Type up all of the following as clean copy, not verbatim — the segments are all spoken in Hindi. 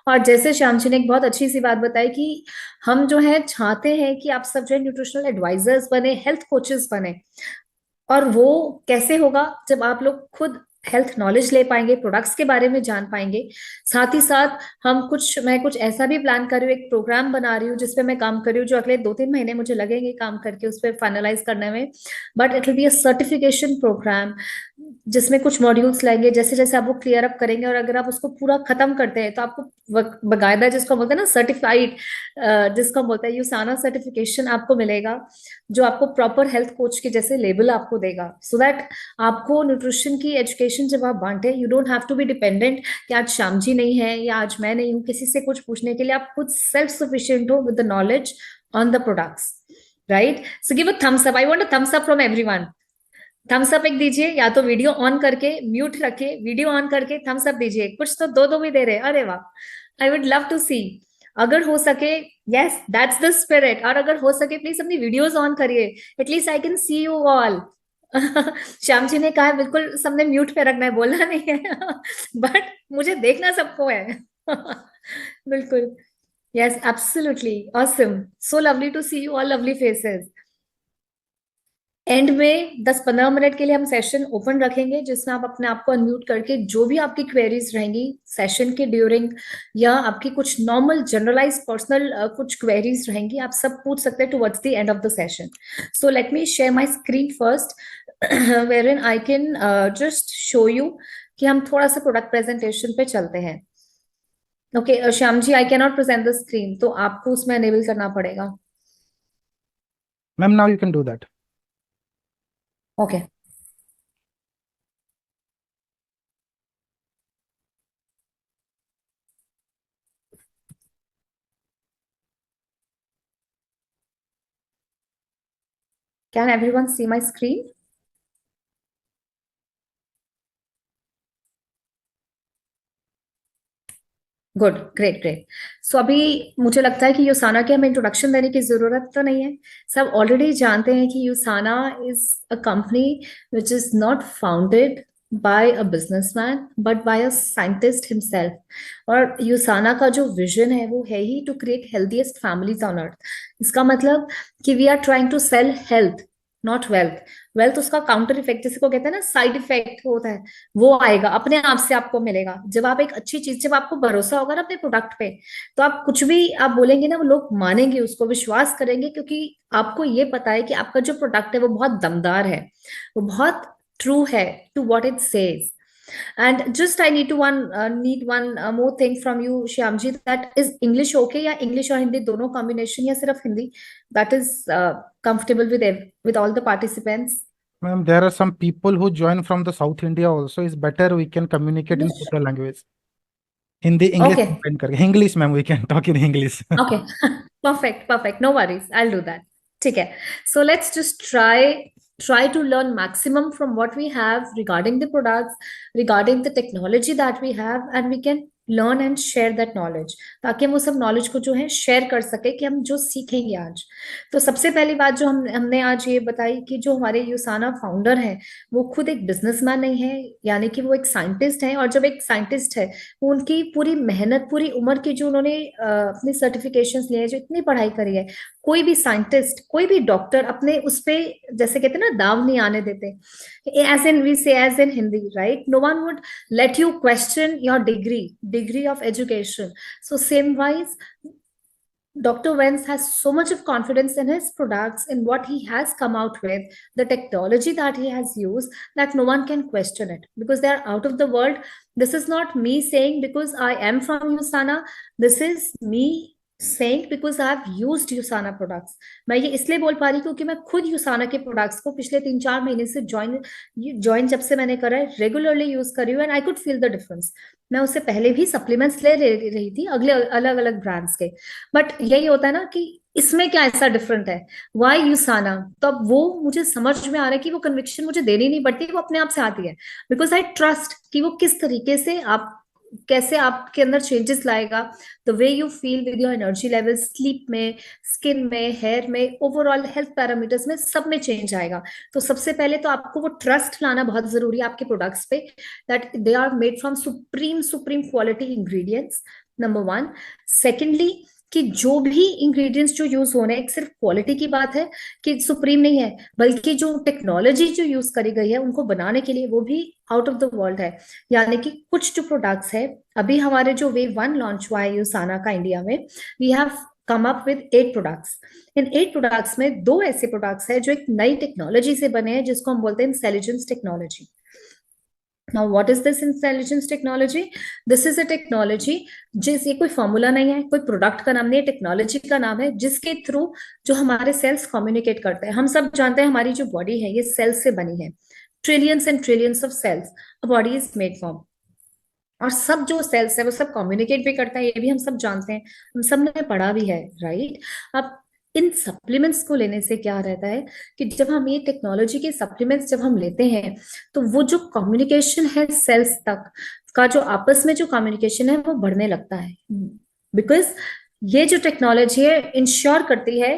और जैसे श्याम जी ने एक बहुत अच्छी सी बात बताई कि हम जो है चाहते हैं कि आप सब जो है न्यूट्रिशनल एडवाइजर्स बने, हेल्थ कोचेस बने। और वो कैसे होगा? जब आप लोग खुद हेल्थ नॉलेज ले पाएंगे, प्रोडक्ट्स के बारे में जान पाएंगे। साथ ही साथ मैं कुछ ऐसा भी प्लान कर रही हूँ, एक प्रोग्राम बना रही हूँ जिसपे मैं काम कर रही हूँ, जो अगले 2-3 महीने मुझे लगेंगे काम करके उस पर फाइनलाइज करने में। But it will be a certification programme, जिसमें कुछ मॉड्यूल्स लाएंगे। जैसे जैसे आप वो क्लियर अप करेंगे और अगर आप उसको पूरा खत्म करते हैं तो आपको बकायदा, जिसको बोलते हैं ना सर्टिफाइड, जिसको हम बोलते हैं यूसाना सर्टिफिकेशन, आपको मिलेगा, जो आपको प्रॉपर हेल्थ कोच के जैसे लेबल आपको देगा। सो दैट आपको न्यूट्रिशन की एजुकेशन जब आप बांटे, you don't have to be dependent कि आज श्याम जी नहीं है या आज मैं नहीं हूँ किसी से कुछ पूछने के लिए। आप खुद सेल्फ सफिशिएंट हो with the knowledge on the products, right? So give a thumbs up, I want a thumbs up from everyone. Thumbs up एक दीजिए, या तो वीडियो ऑन करके म्यूट रखे, वीडियो ऑन करके थम्स अप दीजिए। कुछ तो दो दो भी दे रहे हैं, अरे वाह! आई वुड लव टू सी। अगर हो सके, यस दैट्स द स्पिरिट। और अगर हो सके प्लीज अपनी वीडियोस ऑन करिए, at least I can see you all. Shyam ji ने कहा है बिल्कुल सबने म्यूट पे रखना है, बोलना नहीं है। बट मुझे देखना सबको है। बिल्कुल। Yes absolutely awesome, so lovely to see you all lovely faces. And में 10-15 मिनट के लिए हम सेशन ओपन रखेंगे, जिसमें आप अपने आप को अनम्यूट करके जो भी आपकी क्वेरीज रहेंगी सेशन के ड्यूरिंग, या आपकी कुछ नॉर्मल जनरलाइज पर्सनल कुछ क्वेरीज रहेंगी, आप सब पूछ सकते हैं towards the end of the session. So let me share my screen first, where in I can just show you कि हम थोड़ा सा प्रोडक्ट प्रेजेंटेशन पे चलते हैं। Okay Shyam ji, I can not present the screen, तो आपको उसमें एनेबल करना पड़ेगा। Ma'am, now you can do that. Okay, can everyone see my screen? Good, great great. So अभी मुझे लगता है कि यूसाना के हमें इंट्रोडक्शन देने की जरूरत तो नहीं है। सब ऑलरेडी जानते हैं कि Usana is a company which is not founded by a businessman but by a scientist himself. और यूसाना का जो विजन है वो है ही to create healthiest families on earth. इसका मतलब कि we are trying to sell health, not wealth. Wealth उसका काउंटर इफेक्ट, जिसे को कहते हैं ना साइड इफेक्ट होता है, वो आएगा अपने आप से, आपको मिलेगा जब आप एक अच्छी चीज, जब आपको भरोसा होगा ना अपने प्रोडक्ट पे, तो आप कुछ भी आप बोलेंगे ना वो लोग मानेंगे, उसको विश्वास करेंगे, क्योंकि आपको ये पता है कि आपका जो प्रोडक्ट है वो बहुत दमदार है, वो बहुत ट्रू है to what it says. And just I need one more thing from you Shyam ji, that is English okay, या इंग्लिश और हिंदी दोनों कॉम्बिनेशन, या सिर्फ Hindi, that is comfortable with all the participants? Ma'am, there are some people who join from the South India also. It's better we can communicate in both the language. Hindi, English, okay combine करके. English, ma'am, we can talk in English. Okay, perfect perfect, no worries, I do that. ठीक है, so let's just try to learn maximum from what we have regarding the products, regarding the technology that we have, and we can learn and share that knowledge, ताकि हम वो सब नॉलेज को जो है शेयर कर सके कि हम जो सीखेंगे आज। तो सबसे पहली बात जो हमने आज ये बताई कि जो हमारे यूसाना फाउंडर हैं वो खुद एक बिजनेसमैन नहीं है, यानी कि वो एक साइंटिस्ट हैं। और जब एक साइंटिस्ट है, वो उनकी पूरी मेहनत, पूरी उम्र की जो उन्होंने अपनी सर्टिफिकेशंस लिए हैं, जो इतनी पढ़ाई करी है, कोई भी साइंटिस्ट, कोई भी डॉक्टर अपने उस पे, जैसे कहते हैं ना, दाव नहीं आने देते। As in we say, as in Hindi, right, no one would let you question your degree of education. So same wise, Dr. Vance has so much of confidence in his products, in what he has come out with, the technology that he has used, that no one can question it because they are out of the world. This is not me saying because I am from USANA. This is me saying because I have used USANA products. मैं ये इसलिए बोल पा रही हूँ क्योंकि मैं खुद यूसाना के प्रोडक्ट्स को पिछले 3-4 महीने से ज्वाइन जब से मैंने करा है, रेगुलरली यूज कर रही हूँ, and I could feel the difference. मैं उससे पहले भी सप्लीमेंट्स ले रही थी अगले अलग अलग ब्रांड्स के, बट यही होता है ना कि इसमें क्या ऐसा डिफरेंट है, वाई यूसाना। तो अब वो मुझे समझ में आ रहा है कि वो कन्विक्शन मुझे देनी नहीं पड़ती, वो अपने आप से आती है, बिकॉज आई ट्रस्ट कि वो किस तरीके से आप, कैसे आपके अंदर चेंजेस लाएगा, the way you feel with your energy level, sleep में, स्किन में, हेयर में, ओवरऑल हेल्थ पैरामीटर्स में, सब में चेंज आएगा। तो सबसे पहले तो आपको वो ट्रस्ट लाना बहुत जरूरी है आपके प्रोडक्ट्स पे, that they are made from supreme supreme quality ingredients, number one. Secondly, कि जो भी इंग्रेडिएंट्स जो यूज हो रहे हैं, एक सिर्फ क्वालिटी की बात है कि सुप्रीम नहीं है, बल्कि जो टेक्नोलॉजी जो यूज करी गई है उनको बनाने के लिए वो भी आउट ऑफ द वर्ल्ड है। यानी कि कुछ जो प्रोडक्ट्स है, अभी हमारे जो वेव वन लॉन्च हुआ है यूसाना का इंडिया में, we have come up with 8 products. इन 8 प्रोडक्ट्स में 2 ऐसे प्रोडक्ट्स है जो एक नई टेक्नोलॉजी से बने हैं, जिसको हम बोलते हैं intelligence technology. Now, what is this intelligence technology? This is a technology, जिस ये कोई फॉर्मूला नहीं है, कोई प्रोडक्ट का नाम नहीं है, टेक्नोलॉजी का नाम है, जिसके थ्रू जो हमारे सेल्स कम्युनिकेट करते हैं। हम सब जानते हैं हमारी जो बॉडी है ये सेल्स से बनी है, trillions and trillions of cells a body is made from. और सब जो सेल्स है वो सब कम्युनिकेट भी करता है, ये भी हम सब जानते हैं, हम सब ने पढ़ा भी है, राइट। अब इन सप्लीमेंट्स को लेने से क्या रहता है कि जब हम ये टेक्नोलॉजी के सप्लीमेंट्स जब हम लेते हैं, तो वो जो कम्युनिकेशन है सेल्स तक का, जो आपस में जो कम्युनिकेशन है वो बढ़ने लगता है। बिकॉज ये जो टेक्नोलॉजी है इंश्योर करती है,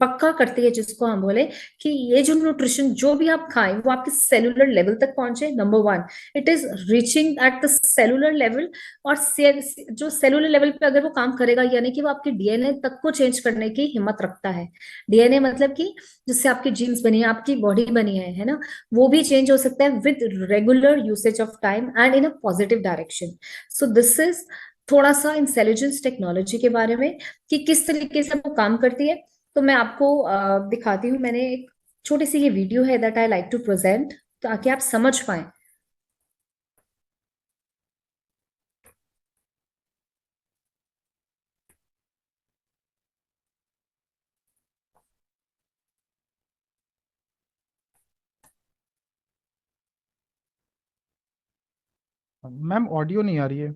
पक्का करती है, जिसको हम बोले कि ये जो न्यूट्रिशन जो भी आप खाएं वो आपके सेलुलर लेवल तक पहुंचे। Number one, it is reaching at the cellular level. और जो सेलुलर लेवल पे अगर वो काम करेगा, यानी कि वो आपके डीएनए तक को चेंज करने की हिम्मत रखता है। डीएनए मतलब कि जिससे आपकी जीन्स बनी है, आपकी बॉडी बनी है ना, वो भी चेंज हो सकता है with regular usage of time and in a positive direction. So this is थोड़ा सा इंटेलिजेंस टेक्नोलॉजी के बारे में कि किस तरीके से वो काम करती है। तो मैं आपको दिखाती हूँ, मैंने एक छोटी सी ये वीडियो है that I like to present, ताकि आप समझ पाए। मैम ऑडियो नहीं आ रही है।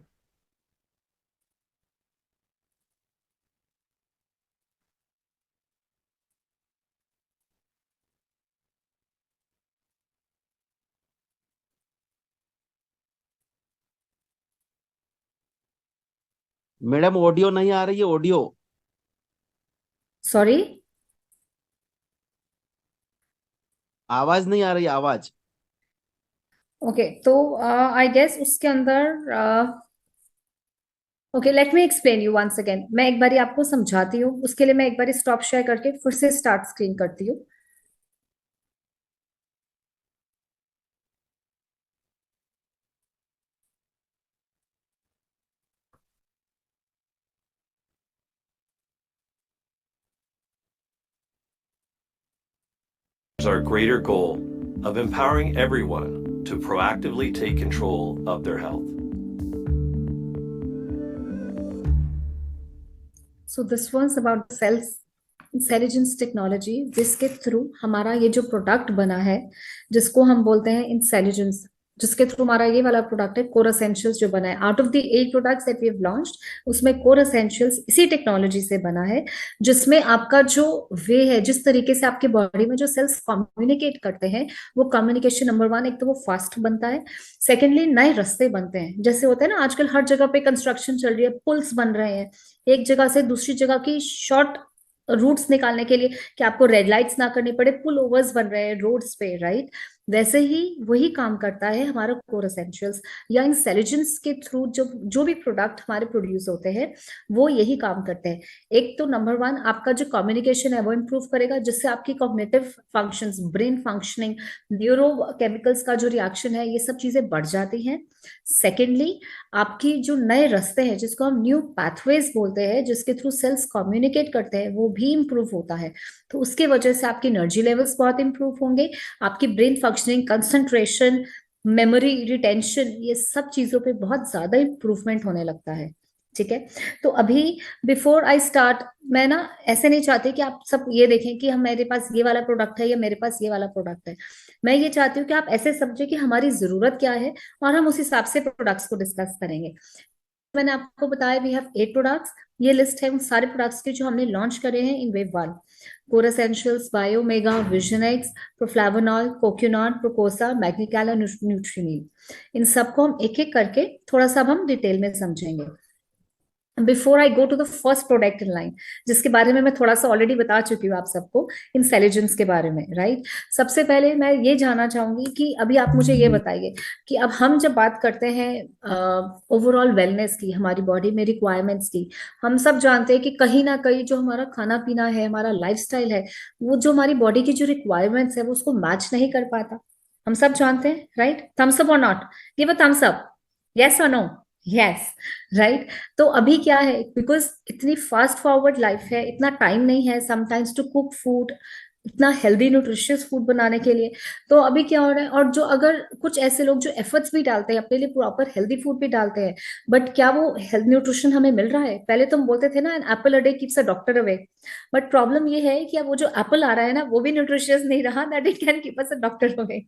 मैडम ऑडियो नहीं आ रही है, ऑडियो। सॉरी। आवाज नहीं आ रही, आवाज। ओके, तो आई गेस उसके अंदर okay, let me explain you once again. मैं एक बारी आपको समझाती हूँ, उसके लिए मैं एक बारी स्टॉप शेयर करके फिर से स्टार्ट स्क्रीन करती हूँ। Our greater goal of empowering everyone to proactively take control of their health. So this was about cells intelligence technology, जिसके थ्रू हमारा ये जो प्रोडक्ट बना है, जिसको हम बोलते हैं इंटेलिजेंस, जिसके थ्रू हमारा ये वाला प्रोडक्ट है कोर एसेंशियल्स जो बना है। Out of the 8 products that we have launched, उसमें कोर एसेंशियल्स इसी टेक्नोलॉजी से बना है, जिसमें आपका जो वे है, जिस तरीके से आपके बॉडी में जो सेल्स कम्युनिकेट करते हैं, वो कम्युनिकेशन नंबर वन, एक तो वो फास्ट बनता है। सेकेंडली, नए रास्ते बनते हैं। जैसे होता है ना, आजकल हर जगह पे कंस्ट्रक्शन चल रही है, पुल्स बन रहे हैं, एक जगह से दूसरी जगह की शॉर्ट रूट्स निकालने के लिए, कि आपको रेड लाइट्स ना करनी पड़े, पुल ओवर्स बन रहे हैं रोड्स पे, राइट। वैसे ही वही काम करता है हमारा कोर एसेंशियल्स या इंटेलिजेंस के थ्रू। जो जो भी प्रोडक्ट हमारे प्रोड्यूस होते हैं वो यही काम करते हैं। एक तो नंबर वन, आपका जो कम्युनिकेशन है वो इम्प्रूव करेगा, जिससे आपकी cognitive functions, brain functioning, neuro chemicals का जो रिएक्शन है, ये सब चीजें बढ़ जाती हैं। सेकेंडली, आपकी जो नए रास्ते हैं, जिसको हम न्यू पाथवेज बोलते हैं, जिसके थ्रू सेल्स कम्युनिकेट करते हैं, वो भी इम्प्रूव होता है। तो उसके वजह से आपकी एनर्जी लेवल्स बहुत इंप्रूव होंगे, आपकी brain functioning, concentration, memory, retention, ये सब चीजों पे बहुत ज्यादा इंप्रूवमेंट होने लगता है। ठीक है। तो अभी बिफोर आई स्टार्ट, मैं ना ऐसे नहीं चाहती कि आप सब ये देखें कि हम, मेरे पास ये वाला प्रोडक्ट है या मेरे पास ये वाला प्रोडक्ट है। मैं ये चाहती हूँ कि आप ऐसे समझे कि हमारी जरूरत क्या है, और हम उस हिसाब से प्रोडक्ट्स को डिस्कस करेंगे। मैंने आपको बताया वी हैव 8 प्रोडक्ट्स। ये लिस्ट है उन सारे प्रोडक्ट्स की जो हमने लॉन्च करे हैं in wave one. Core essentials, Biomega, vision X, Proflavanol, CoQuinone, Procosa, MagneCal, Nutrimeal, इन सबको हम एक एक करके थोड़ा सा अब हम डिटेल में समझेंगे। Before I go to the first product in line, जिसके बारे में मैं थोड़ा सा ऑलरेडी बता चुकी हूँ आप सबको, इंटेलिजेंस के बारे में, राइट। सबसे पहले मैं ये जानना चाहूंगी कि अभी आप मुझे ये बताइए कि अब हम जब बात करते हैं ओवरऑल वेलनेस की, हमारी बॉडी में रिक्वायरमेंट्स की, हम सब जानते हैं कि कहीं ना कहीं जो हमारा खाना पीना है, हमारा लाइफस्टाइल है, वो जो हमारी बॉडी की जो रिक्वायरमेंट्स है वो उसको मैच नहीं कर पाता। हम सब जानते हैं, राइट। थम्स अप और not, give a thumbs up, yes और नो? Yes, right. तो अभी क्या है, बिकॉज इतनी फास्ट फॉरवर्ड लाइफ है, इतना टाइम नहीं है समटाइम्स टू कुक फूड, इतना हेल्दी न्यूट्रिशियस फूड बनाने के लिए। तो अभी क्या हो रहा है, और जो अगर कुछ ऐसे लोग जो एफर्ट्स भी डालते हैं अपने लिए, प्रॉपर हेल्दी फूड भी डालते हैं, बट क्या वो हेल्थ न्यूट्रिशन हमें मिल रहा है? पहले तो हम बोलते थे ना, an apple a day keeps a doctor away, but problem ये है कि अब वो जो एप्पल आ रहा है ना, वो भी न्यूट्रिशियस नहीं रहा that it can keep us a doctor away.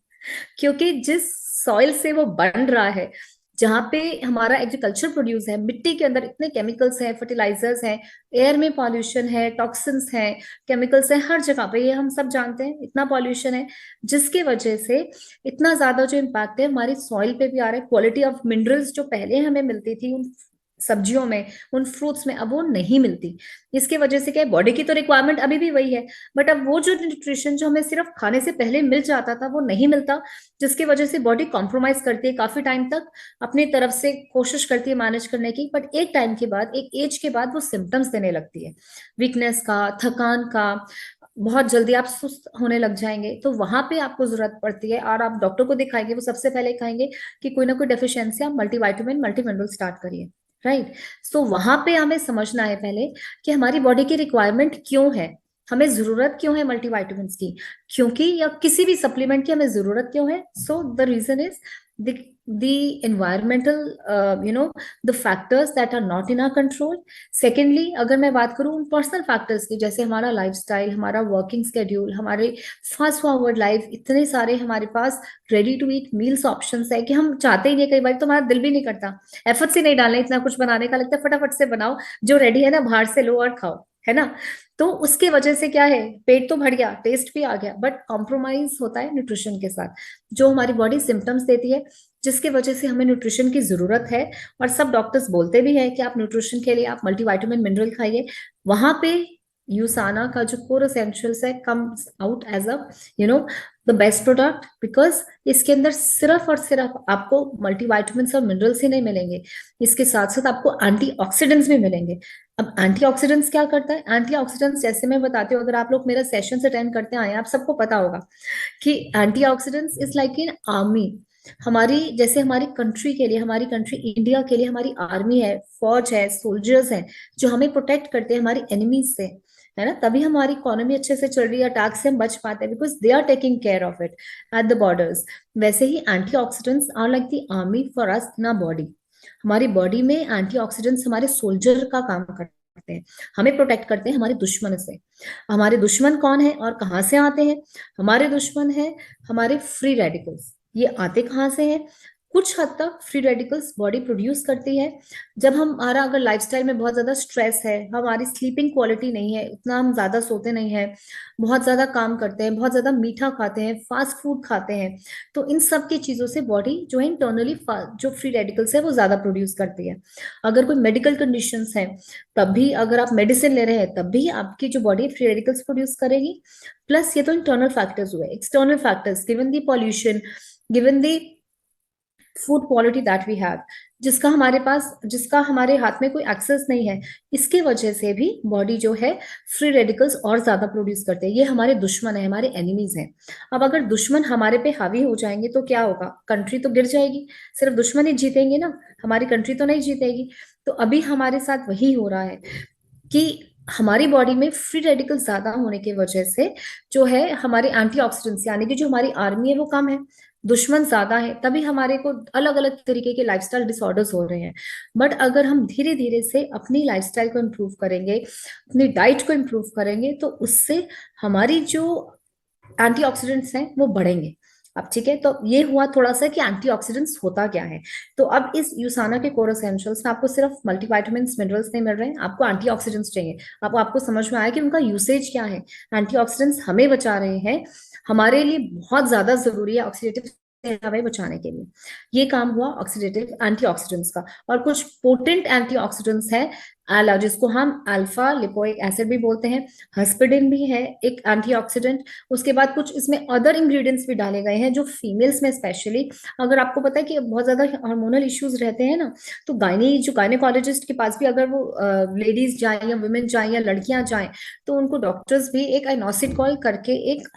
क्योंकि जिस सॉइल से वो बन रहा है, जहाँ पे हमारा एग्रीकल्चर प्रोड्यूस है, मिट्टी के अंदर इतने केमिकल्स हैं, फर्टिलाइजर्स हैं, एयर में पॉल्यूशन है, टॉक्सिन्स हैं, केमिकल्स हैं हर जगह पे, ये हम सब जानते हैं, इतना पॉल्यूशन है, जिसकी वजह से इतना ज्यादा जो इम्पैक्ट है हमारी सॉइल पे भी आ रहा है। क्वालिटी ऑफ मिनरल्स जो पहले हमें मिलती थी उन सब्जियों में, उन फ्रूट्स में, अब वो नहीं मिलती। इसकी वजह से क्या है, बॉडी की तो रिक्वायरमेंट अभी भी वही है, बट अब वो जो न्यूट्रिशन जो हमें सिर्फ खाने से पहले मिल जाता था वो नहीं मिलता, जिसकी वजह से बॉडी कॉम्प्रोमाइज करती है काफी टाइम तक, अपनी तरफ से कोशिश करती है मैनेज करने की, बट एक टाइम के बाद, एक एज के बाद वो सिम्टम्स देने लगती है, वीकनेस का, थकान का, बहुत जल्दी आप सुस्त होने लग जाएंगे। तो वहां पे आपको जरूरत पड़ती है, और आप डॉक्टर को दिखाएंगे, वो सबसे पहले कहेंगे कि कोई ना कोई डेफिशिएंसी, आप मल्टीविटामिन मल्टी मिनरल स्टार्ट करिए, राइट। सो वहां पे हमें समझना है पहले कि हमारी बॉडी की रिक्वायरमेंट क्यों है, हमें जरूरत क्यों है मल्टीविटामिन की, क्योंकि, या किसी भी सप्लीमेंट की हमें जरूरत क्यों है। So the reason is the environmental, the factors that are not in our control. Secondly, अगर मैं बात करूँ उन पर्सनल फैक्टर्स की, जैसे हमारा लाइफस्टाइल, हमारा वर्किंग स्केड्यूल, हमारे फास्ट फॉरवर्ड लाइफ, इतने सारे हमारे पास ready to eat meals options है कि हम चाहते ही नहीं, कई बार तो हमारा दिल भी नहीं करता, एफर्ट्स ही नहीं डालने इतना कुछ बनाने का, लगता है फटाफट से बनाओ, जो रेडी है ना बाहर से लो और खाओ, है ना। तो उसके वजह से क्या है, पेट तो भर गया, टेस्ट भी आ गया, बट कॉम्प्रोमाइज होता है न्यूट्रिशन के साथ, जो हमारी बॉडी सिम्टम्स देती है, जिसकी वजह से हमें न्यूट्रिशन की जरूरत है। और सब डॉक्टर्स बोलते भी हैं कि आप न्यूट्रिशन के लिए आप मल्टीविटामिन मिनरल खाइए। वहां पे यूसाना का जो कोर एसेंशियल्स है comes out as a the best product, because इसके अंदर सिर्फ और सिर्फ आपको मल्टीविटामिन्स और मिनरल्स ही नहीं मिलेंगे, इसके साथ साथ आपको एंटीऑक्सीडेंट्स भी मिलेंगे। अब एंटीऑक्सीडेंट्स क्या करता है, एंटीऑक्सीडेंट्स जैसे मैं बताती हूँ, अगर आप लोग मेरा सेशन अटेंड करते आए, आप सबको पता होगा कि antioxidants is like in army. हमारी, जैसे हमारी कंट्री के लिए, हमारी कंट्री इंडिया के लिए हमारी आर्मी है, फौज है, सोल्जर्स हैं, जो हमें प्रोटेक्ट करते हैं हमारी एनिमीज से, है ना। तभी हमारी इकोनॉमी अच्छे से चल रही है, अटैक से हम बच पाते हैं, because they are taking care of it at the borders. वैसे ही antioxidants are like the army for us in our body. हमारी बॉडी में एंटीऑक्सीडेंट्स हमारे सोल्जर का काम करते हैं, हमें प्रोटेक्ट करते हैं हमारे दुश्मन से। हमारे दुश्मन कौन है और कहाँ से आते हैं? हमारे दुश्मन है हमारे फ्री रेडिकल्स। ये आते कहाँ से हैं? कुछ हद तक फ्री रेडिकल्स बॉडी प्रोड्यूस करती है जब हमारा, अगर लाइफस्टाइल में बहुत ज्यादा स्ट्रेस है, हमारी स्लीपिंग क्वालिटी नहीं है, उतना हम ज्यादा सोते नहीं है, बहुत ज्यादा काम करते हैं, बहुत ज्यादा मीठा खाते हैं, फास्ट फूड खाते हैं, तो इन सब की चीजों से बॉडी जो है इंटरनली जो फ्री रेडिकल्स है वो ज्यादा प्रोड्यूस करती है। अगर कोई मेडिकल कंडीशंस है, तब भी अगर आप मेडिसिन ले रहे हैं, तब भी आपकी जो बॉडी फ्री रेडिकल्स प्रोड्यूस करेगी। प्लस ये तो इंटरनल फैक्टर्स हुए, external factors, given the pollution, given the food quality that we have, जिसका हमारे हाथ में कोई एक्सेस नहीं है, इसके वजह से भी बॉडी जो है फ्री रेडिकल्स और ज्यादा प्रोड्यूस करते हैं। ये हमारे दुश्मन है, हमारे एनिमीज हैं। अब अगर दुश्मन हमारे पे हावी हो जाएंगे तो क्या होगा? कंट्री तो गिर जाएगी, सिर्फ दुश्मन ही जीतेंगे ना, हमारी कंट्री तो नहीं जीतेगी। तो अभी हमारे साथ वही हो रहा है कि हमारी बॉडी में फ्री रेडिकल ज्यादा होने की वजह से जो है हमारे एंटीऑक्सीडेंट्स, यानी कि जो हमारी आर्मी है वो कम है, दुश्मन ज्यादा है, तभी हमारे को अलग अलग तरीके के लाइफस्टाइल डिसऑर्डर्स हो रहे हैं। बट अगर हम धीरे धीरे से अपनी लाइफस्टाइल को इम्प्रूव करेंगे, अपनी डाइट को इम्प्रूव करेंगे, तो उससे हमारी जो एंटीऑक्सीडेंट्स हैं वो बढ़ेंगे। अब ठीक है, तो ये हुआ थोड़ा सा कि एंटीऑक्सीडेंट्स होता क्या है। तो अब इस यूसाना के कोर एसेंशियल्स में आपको सिर्फ मल्टीविटामिन्स मिनरल्स नहीं मिल रहे हैं, आपको एंटीऑक्सीडेंट्स चाहिए। अब आपको समझ में आया कि उनका यूसेज क्या है। एंटीऑक्सीडेंट्स हमें बचा रहे हैं, हमारे लिए बहुत ज्यादा जरूरी है ऑक्सीडेटिव हमें बचाने के लिए। ये काम हुआ ऑक्सीडेटिव एंटीऑक्सीडेंट्स का। और कुछ पोटेंट एंटीऑक्सीडेंट्स है आला, जिसको हम अल्फा लिपोइक एसिड भी बोलते हैं, हस्पिडिन भी है एक एंटीऑक्सीडेंट। उसके बाद कुछ इसमें अदर इंग्रेडिएंट्स भी डाले गए हैं जो फीमेल्स में स्पेशली, अगर आपको पता है कि बहुत ज्यादा हार्मोनल इश्यूज रहते हैं ना, तो गायनेकोलॉजिस्ट के पास भी अगर वो लेडीज जाए या वुमेन जाए या लड़कियां जाएं, तो उनको डॉक्टर्स भी एक आइनोसिटोल करके एक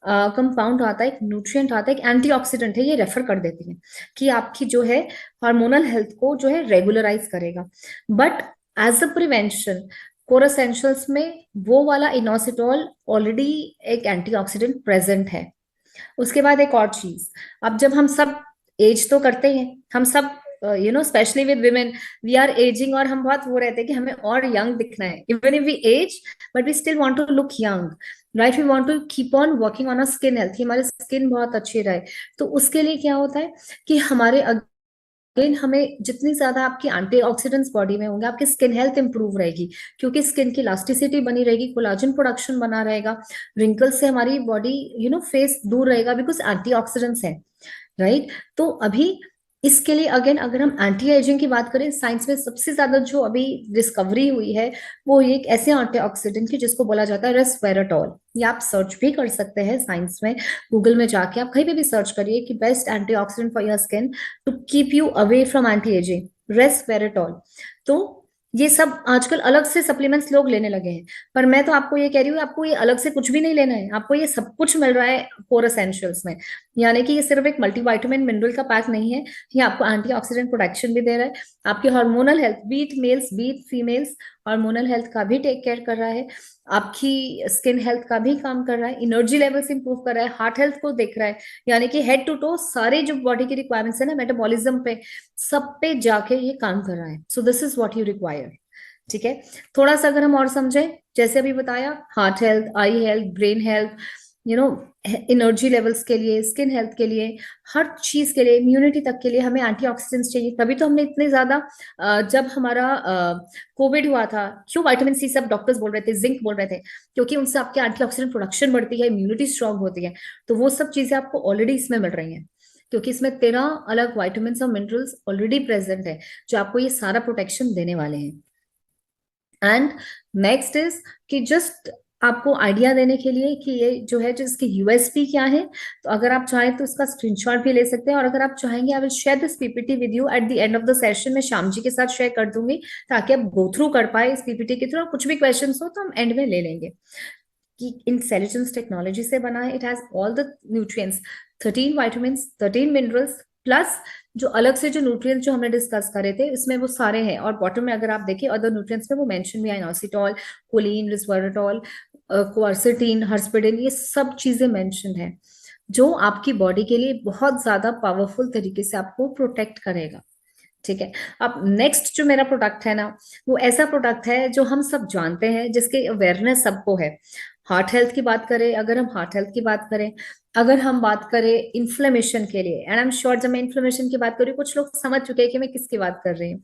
कंपाउंड आता है, एक न्यूट्रिएंट आता है, एक एंटीऑक्सीडेंट है, ये रेफर कर देती है कि आपकी जो है हार्मोनल हेल्थ को जो है रेगुलराइज करेगा। But as a prevention core essentials में वो वाला इनोसिटोल ऑलरेडी एक एंटीऑक्सीडेंट प्रेजेंट है। उसके बाद एक और चीज, अब जब हम सब एज तो करते हैं, हम सब specially with women we are ageing, और हम बहुत वो रहते हैं कि हमें और यंग दिखना है, even if we age but we still want to look young, right? We want to keep on working on a skin health, हमारी स्किन बहुत अच्छी रहे। तो उसके लिए क्या होता है कि हमारे अगेन हमें जितनी ज्यादा आपकी एंटीऑक्सीडेंट्स बॉडी में होंगे, आपकी स्किन हेल्थ इंप्रूव रहेगी, क्योंकि स्किन की इलास्टिसिटी बनी रहेगी, कोलाजन प्रोडक्शन बना रहेगा, रिंकल्स से हमारी बॉडी फेस दूर रहेगा, बिकॉज एंटीऑक्सीडेंट्स है, राइट? तो अभी इसके लिए अगेन अगर हम एंटी एजिंग की बात करें, साइंस में सबसे ज्यादा जो अभी डिस्कवरी हुई है वो एक ऐसे एंटीऑक्सीडेंट की जिसको बोला जाता है रेस्वेराट्रोल। ये आप सर्च भी कर सकते हैं साइंस में, गूगल में जाके आप कहीं पे भी सर्च करिए कि best antioxidant for your skin to keep you away from anti ageing, resveratrol. तो ये सब आजकल अलग से सप्लीमेंट्स लोग लेने लगे हैं, पर मैं तो आपको ये कह रही हूँ, आपको ये अलग से कुछ भी नहीं लेना है, आपको ये सब कुछ मिल रहा है कोर एसेंशियल्स में। यानी कि ये सिर्फ एक मल्टीविटामिन मिनरल का पैक नहीं है, ये आपको एंटीऑक्सीडेंट प्रोटेक्शन भी दे रहा है, आपकी hormonal health, be it males be it females, hormonal health का भी टेक केयर कर रहा है, आपकी स्किन हेल्थ का भी काम कर रहा है, एनर्जी लेवल्स इंप्रूव कर रहा है, हार्ट हेल्थ को देख रहा है, यानी कि हेड टू टो सारे जो बॉडी की रिक्वायरमेंट्स है ना, मेटाबॉलिज्म पे सब पे जाके ये काम कर रहा है। So this is what you require. ठीक है, थोड़ा सा अगर हम और समझें, जैसे अभी बताया, heart health, eye health, brain health, energy levels के लिए, स्किन हेल्थ के लिए, हर चीज के लिए, इम्यूनिटी तक के लिए हमें एंटीऑक्सीडेंट्स चाहिए। तभी तो हमने इतने ज्यादा जब हमारा कोविड हुआ था, क्यों विटामिन सी सब डॉक्टर्स बोल रहे थे, जिंक बोल रहे थे, क्योंकि उनसे आपके एंटीऑक्सीडेंट प्रोडक्शन बढ़ती है, इम्यूनिटी स्ट्रांग होती है। तो वो सब चीजें आपको ऑलरेडी इसमें मिल रही हैं, क्योंकि इसमें 13 अलग वाइटामिन और मिनरल्स ऑलरेडी प्रेजेंट है जो आपको ये सारा प्रोटेक्शन देने वाले हैं। एंड नेक्स्ट इज कि जस्ट आपको आइडिया देने के लिए कि ये जो है जो इसकी यूएसपी क्या है, तो अगर आप चाहें तो इसका स्क्रीनशॉट भी ले सकते हैं, और अगर आप चाहेंगे I will share this PPT with you at the end of the session. मैं श्याम जी के साथ शेयर कर दूंगी ताकि आप गो थ्रू कर पाए इस पीपीटी के थ्रू। कुछ भी क्वेश्चन हो तो हम एंड में ले लेंगे। कि इंटेलिजेंस टेक्नोलॉजी से बना है, it has all the nutrients, 13 vitamin, 13 minerals, plus जो अलग से जो न्यूट्रिएंट्स जो हमने डिस्कस करे थे इसमें वो सारे हैं। और बॉटम में अगर आप देखें अदर न्यूट्रिएंट्स में वो मेंशन भी है, इनोसिटोल, कोलिन, रिस्वेराट्रोल, क्वारसेटीन, हर्स्पिडिन, ये सब चीजें मेंशन है जो आपकी बॉडी के लिए बहुत ज्यादा पावरफुल तरीके से आपको प्रोटेक्ट करेगा। ठीक है, अब नेक्स्ट जो मेरा प्रोडक्ट है ना, वो ऐसा प्रोडक्ट है जो हम सब जानते हैं, जिसके अवेयरनेस सबको है। हार्ट हेल्थ की बात करें, अगर हम हार्ट हेल्थ की बात करें, अगर हम बात करें इन्फ्लेमेशन के लिए, एंड आई एम श्योर जब मैं इन्फ्लेमेशन की बात करूँ कुछ लोग समझ चुके हैं कि मैं किसकी बात कर रही हूँ।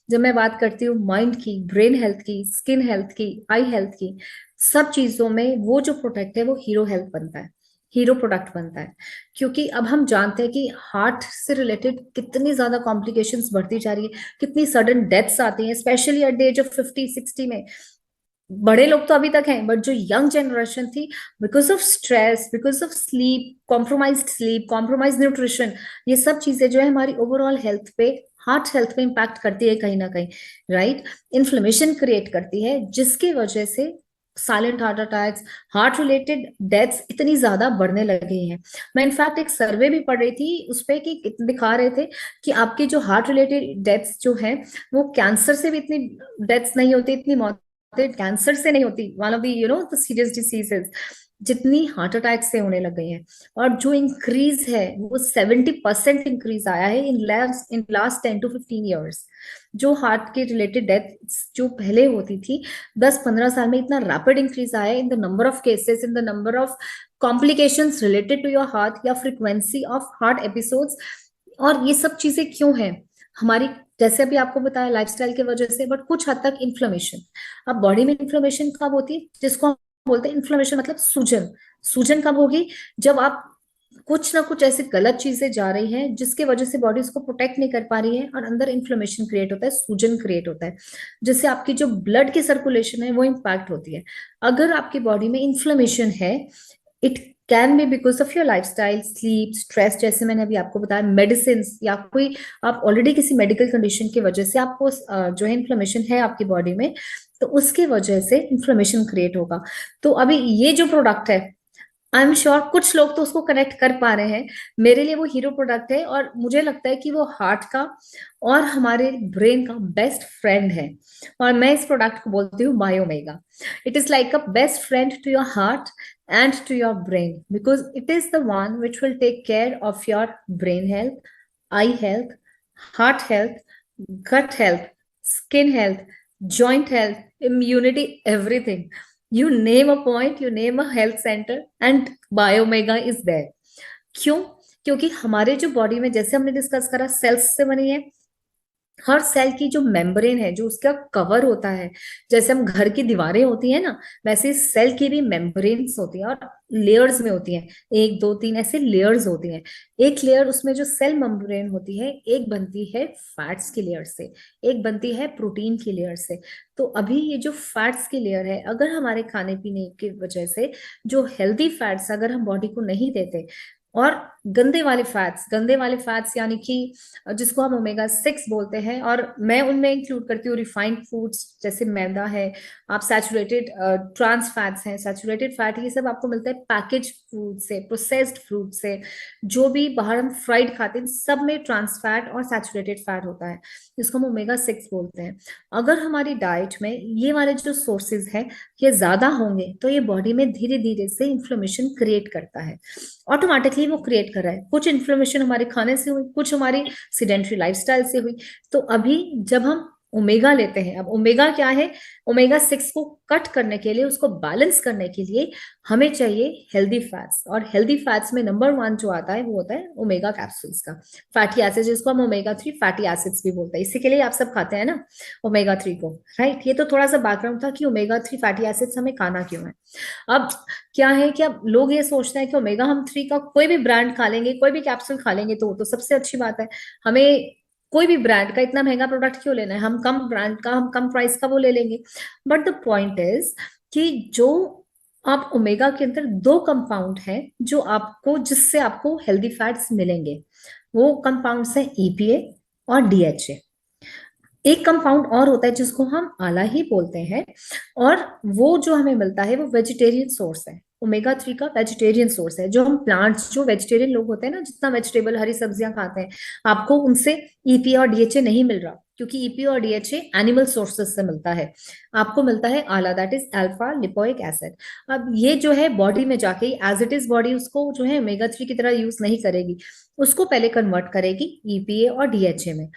जब मैं बात करती हूँ माइंड की, ब्रेन हेल्थ की, स्किन हेल्थ की, आई हेल्थ की, सब चीजों में वो जो प्रोडक्ट है वो हीरो हेल्थ बनता है, हीरो प्रोडक्ट बनता है। क्योंकि अब हम जानते हैं कि हार्ट से रिलेटेड कितनी ज्यादा कॉम्प्लिकेशंस बढ़ती जा रही है, कितनी सडन डेथ्स आती हैं, specially at the age of 50-60 में। बड़े लोग तो अभी तक हैं, बट जो यंग जनरेशन थी, because of stress, because of sleep, compromise nutrition, ये सब चीजें जो है हमारी ओवरऑल हेल्थ पे, हार्ट हेल्थ पे इम्पैक्ट करती है कहीं ना कहीं, राइट? इन्फ्लेमेशन क्रिएट करती है, जिसकी वजह से silent heart attacks, heart related deaths इतनी ज्यादा बढ़ने लगे हैं। मैं इनफैक्ट एक सर्वे भी पढ़ रही थी उस पे कि दिखा रहे थे कि आपके जो हार्ट रिलेटेड डेथ्स जो है वो कैंसर से भी इतनी डेथ्स नहीं होती, इतनी मौत कैंसर से नहीं होती, one of the serious diseases, जितनी हार्ट अटैक से होने लग गई है। और जो इंक्रीज है वो 70% इंक्रीज आया है इन लास्ट 10 to 15 ईयर्स। जो हार्ट के रिलेटेड डेथ जो पहले होती थी 10-15 साल में, इतना रैपिड इंक्रीज आया है in the number of cases, in the number of complications related to your heart या फ्रीक्वेंसी ऑफ हार्ट एपिसोड्स। और ये सब चीजें क्यों है? हमारी, जैसे अभी आपको बताया, लाइफस्टाइल की वजह से, बट कुछ हद तक इन्फ्लेमेशन। अब बॉडी में इन्फ्लेमेशन कब होती है? जिसको हम बोलते हैं इन्फ्लेमेशन मतलब सूजन। सूजन कब होगी? जब आप कुछ ना कुछ ऐसी गलत चीजें जा रही हैं जिसकी वजह से बॉडी उसको प्रोटेक्ट नहीं कर पा रही है और अंदर इन्फ्लेमेशन क्रिएट होता है, सूजन क्रिएट होता है, जिससे आपकी जो ब्लड की सर्कुलेशन है वो इम्पैक्ट होती है। अगर आपकी बॉडी में इन्फ्लेमेशन है, it can be because of your lifestyle, sleep, stress, जैसे मैंने अभी आपको बताया, मेडिसिन, या कोई आप ऑलरेडी किसी मेडिकल कंडीशन की वजह से आपको जो है इन्फ्लेमेशन है आपकी बॉडी में, तो उसकी वजह से इन्फ्लेमेशन क्रिएट होगा। तो अभी ये जो प्रोडक्ट है, आई एम श्योर कुछ लोग तो उसको कनेक्ट कर पा रहे हैं। मेरे लिए वो हीरो प्रोडक्ट है और मुझे लगता है कि वो हार्ट का और हमारे ब्रेन का बेस्ट फ्रेंड है। और मैं इस प्रोडक्ट को बोलती हूँ Biomega. It is like a best friend to your heart and to your brain, because it is the one which will take care of your brain health, eye health, heart health, gut health, skin health, joint health, immunity, everything. You name a point, you name a health center, and Biomega is there. क्यों? क्योंकि हमारे जो बॉडी में, जैसे हमने डिस्कस करा, सेल्स से बनी है। हर सेल की जो मेम्ब्रेन है, जो उसका कवर होता है, जैसे हम घर की दीवारें होती है ना, वैसे सेल की भी मेम्ब्रेन्स होती है और लेयर्स में होती हैं, 1 2 3 ऐसे लेयर्स होती हैं। एक लेयर, उसमें जो सेल मेम्ब्रेन होती है, एक बनती है फैट्स की लेयर से, एक बनती है प्रोटीन की लेयर से। तो अभी ये जो फैट्स की लेयर है, अगर हमारे खाने पीने की वजह से जो हेल्दी फैट्स अगर हम बॉडी को नहीं देते, और गंदे वाले फैट्स यानी कि जिसको हम ओमेगा 6 बोलते हैं, और मैं उनमें इंक्लूड करती हूँ रिफाइंड फूड्स, जैसे मैदा है, आप सैचुरेटेड ट्रांस फैट्स हैं, सैचुरेटेड फैट, ये सब आपको मिलता है पैकेज फूड से, प्रोसेस्ड फूड से, जो भी बाहर हम फ्राइड खाते हैं, सब में ट्रांस फैट और सैचुरेटेड फैट होता है, जिसको हम ओमेगा 6 बोलते हैं। अगर हमारी डाइट में ये वाले जो सोर्सेज हैं ये ज्यादा होंगे, तो ये बॉडी में धीरे धीरे से इन्फ्लेमेशन क्रिएट करता है, ऑटोमेटिकली वो क्रिएट कर रहा है। कुछ इन्फ्लेमेशन हमारे खाने से हुई, कुछ हमारी सीडेंटरी लाइफस्टाइल से हुई। तो अभी जब हम ओमेगा लेते हैं, अब ओमेगा क्या है, ओमेगा 6 को कट करने के लिए, उसको बैलेंस करने के लिए हमें चाहिए हेल्दी फैट्स, और हेल्दी फैट्स में नंबर 1 जो आता है वो होता है ओमेगा कैप्सूल्स का फैटी एसिड, जिसको हम ओमेगा 3 फैटी एसिड्स भी बोलते हैं। इसी के लिए आप सब खाते हैं ना ओमेगा 3 को, राइट। ये तो थोड़ा सा बैकग्राउंड था कि ओमेगा 3 फैटी एसिड्स हमें खाना क्यों है। अब क्या है कि अब लोग ये सोचते हैं कि ओमेगा हम 3 का कोई भी ब्रांड खा लेंगे, कोई भी कैप्सूल खा लेंगे तो सबसे अच्छी बात है। हमें कोई भी ब्रांड का इतना महंगा प्रोडक्ट क्यों लेना है, हम कम ब्रांड का, हम कम प्राइस का वो ले लेंगे। बट द पॉइंट इज कि जो आप ओमेगा के अंदर 2 कंपाउंड हैं जो आपको, जिससे आपको हेल्दी फैट्स मिलेंगे, वो कंपाउंड्स हैं EPA और DHA। एक कंपाउंड और होता है जिसको हम आला ही बोलते हैं, और वो जो हमें मिलता है वो वेजिटेरियन सोर्स है। ओमेगा 3 का वेजिटेरियन सोर्स है, जो हम प्लांट्स, जो वेजिटेरियन लोग होते हैं ना, जितना वेजिटेबल हरी सब्जियां खाते हैं, आपको उनसे EPA और DHA नहीं मिल रहा, क्योंकि EPA और DHA एनिमल सोर्सेस से मिलता है। आपको मिलता है आला, that is alpha lipoic acid. अब ये जो है बॉडी में जाके एज इट इज बॉडी उसको जो है ओमेगा 3 की तरह यूज नहीं करेगी, उसको पहले कन्वर्ट करेगी EPA और DHA में।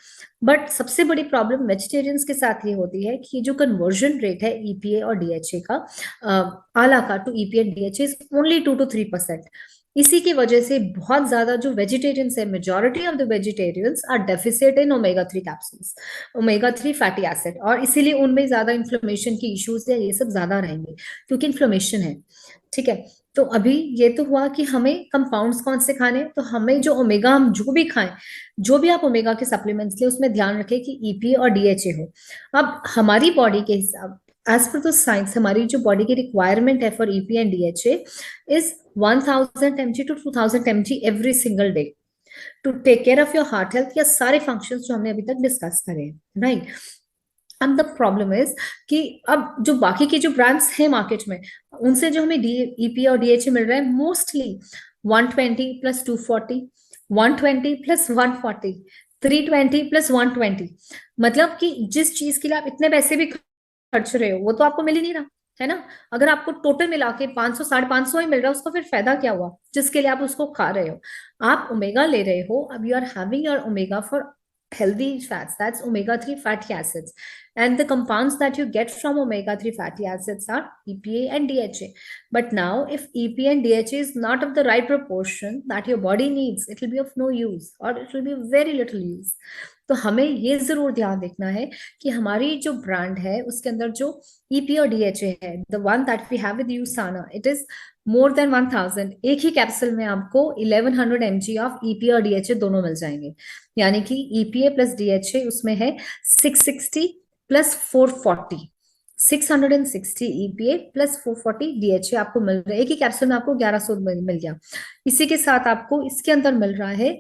बट सबसे बड़ी प्रॉब्लम वेजिटेरियंस के साथ ये होती है कि जो कन्वर्जन रेट है EPA और DHA का, आला का to EPA and DHA is only 2 to 3%। इसी की वजह से बहुत ज्यादा जो वेजिटेरियंस है, majority of the vegetarians are deficit in omega 3 capsules, omega 3 fatty acid, और इसीलिए उनमें ज्यादा इन्फ्लेमेशन की इश्यूज है, ये सब ज्यादा रहेंगे क्योंकि इन्फ्लेमेशन है। ठीक है, तो अभी ये तो हुआ कि हमें कंपाउंड्स कौन से खाने, तो हमें जो ओमेगा, हम जो भी खाएं, जो भी आप ओमेगा के सप्लीमेंट्स ले, उसमें ध्यान रखें कि EPA और DHA हो। अब हमारी बॉडी के हिसाब, एज पर द साइंस, हमारी जो बॉडी की रिक्वायरमेंट है for EPA and DHA is 1000 mg to 2000 mg every single day to take care of your heart health, या सारे फंक्शंस जो हमने अभी तक डिस्कस करे हैं, राइट। अब द प्रॉब्लम इज कि अब जो बाकी के जो ब्रांड्स हैं मार्केट में, उनसे जो हमें EPA और DHA मिल रहा है मोस्टली 120 + 240, 120 + 140, 320 + 120, मतलब कि जिस चीज के लिए आप इतने पैसे भी खर्च रहे हो वो तो आपको मिल ही नहीं रहा है ना। अगर आपको टोटल मिला के 500 550 ही मिल रहा है, उसका फिर फायदा क्या हुआ जिसके लिए आप उसको खा रहे हो। आप ओमेगा ले रहे हो, अब you are having your omega for healthy fats, that's omega 3 fatty acids, and the compounds that you get from omega 3 fatty acids are EPA and DHA. But now if EPA and DHA is not of the right proportion that your body needs, it will be of no use, or it will be very little use. तो हमें ये जरूर ध्यान देखना है कि हमारी जो ब्रांड है उसके अंदर जो ईपी और डीएचए है, the one that we have with Usana, it is more than 1000। एक ही कैप्सूल में आपको 1100 mg ऑफ ईपी और डीएचए दोनों मिल जाएंगे। यानी कि ईपीए प्लस डीएचए उसमें है 660 प्लस 440, 660 ईपीए प्लस 440 डीएचए आपको मिल रहा है। एक ही कैप्सूल में आपको 1100 मिल गया। इसी के साथ आपको इसके अंदर मिल रहा है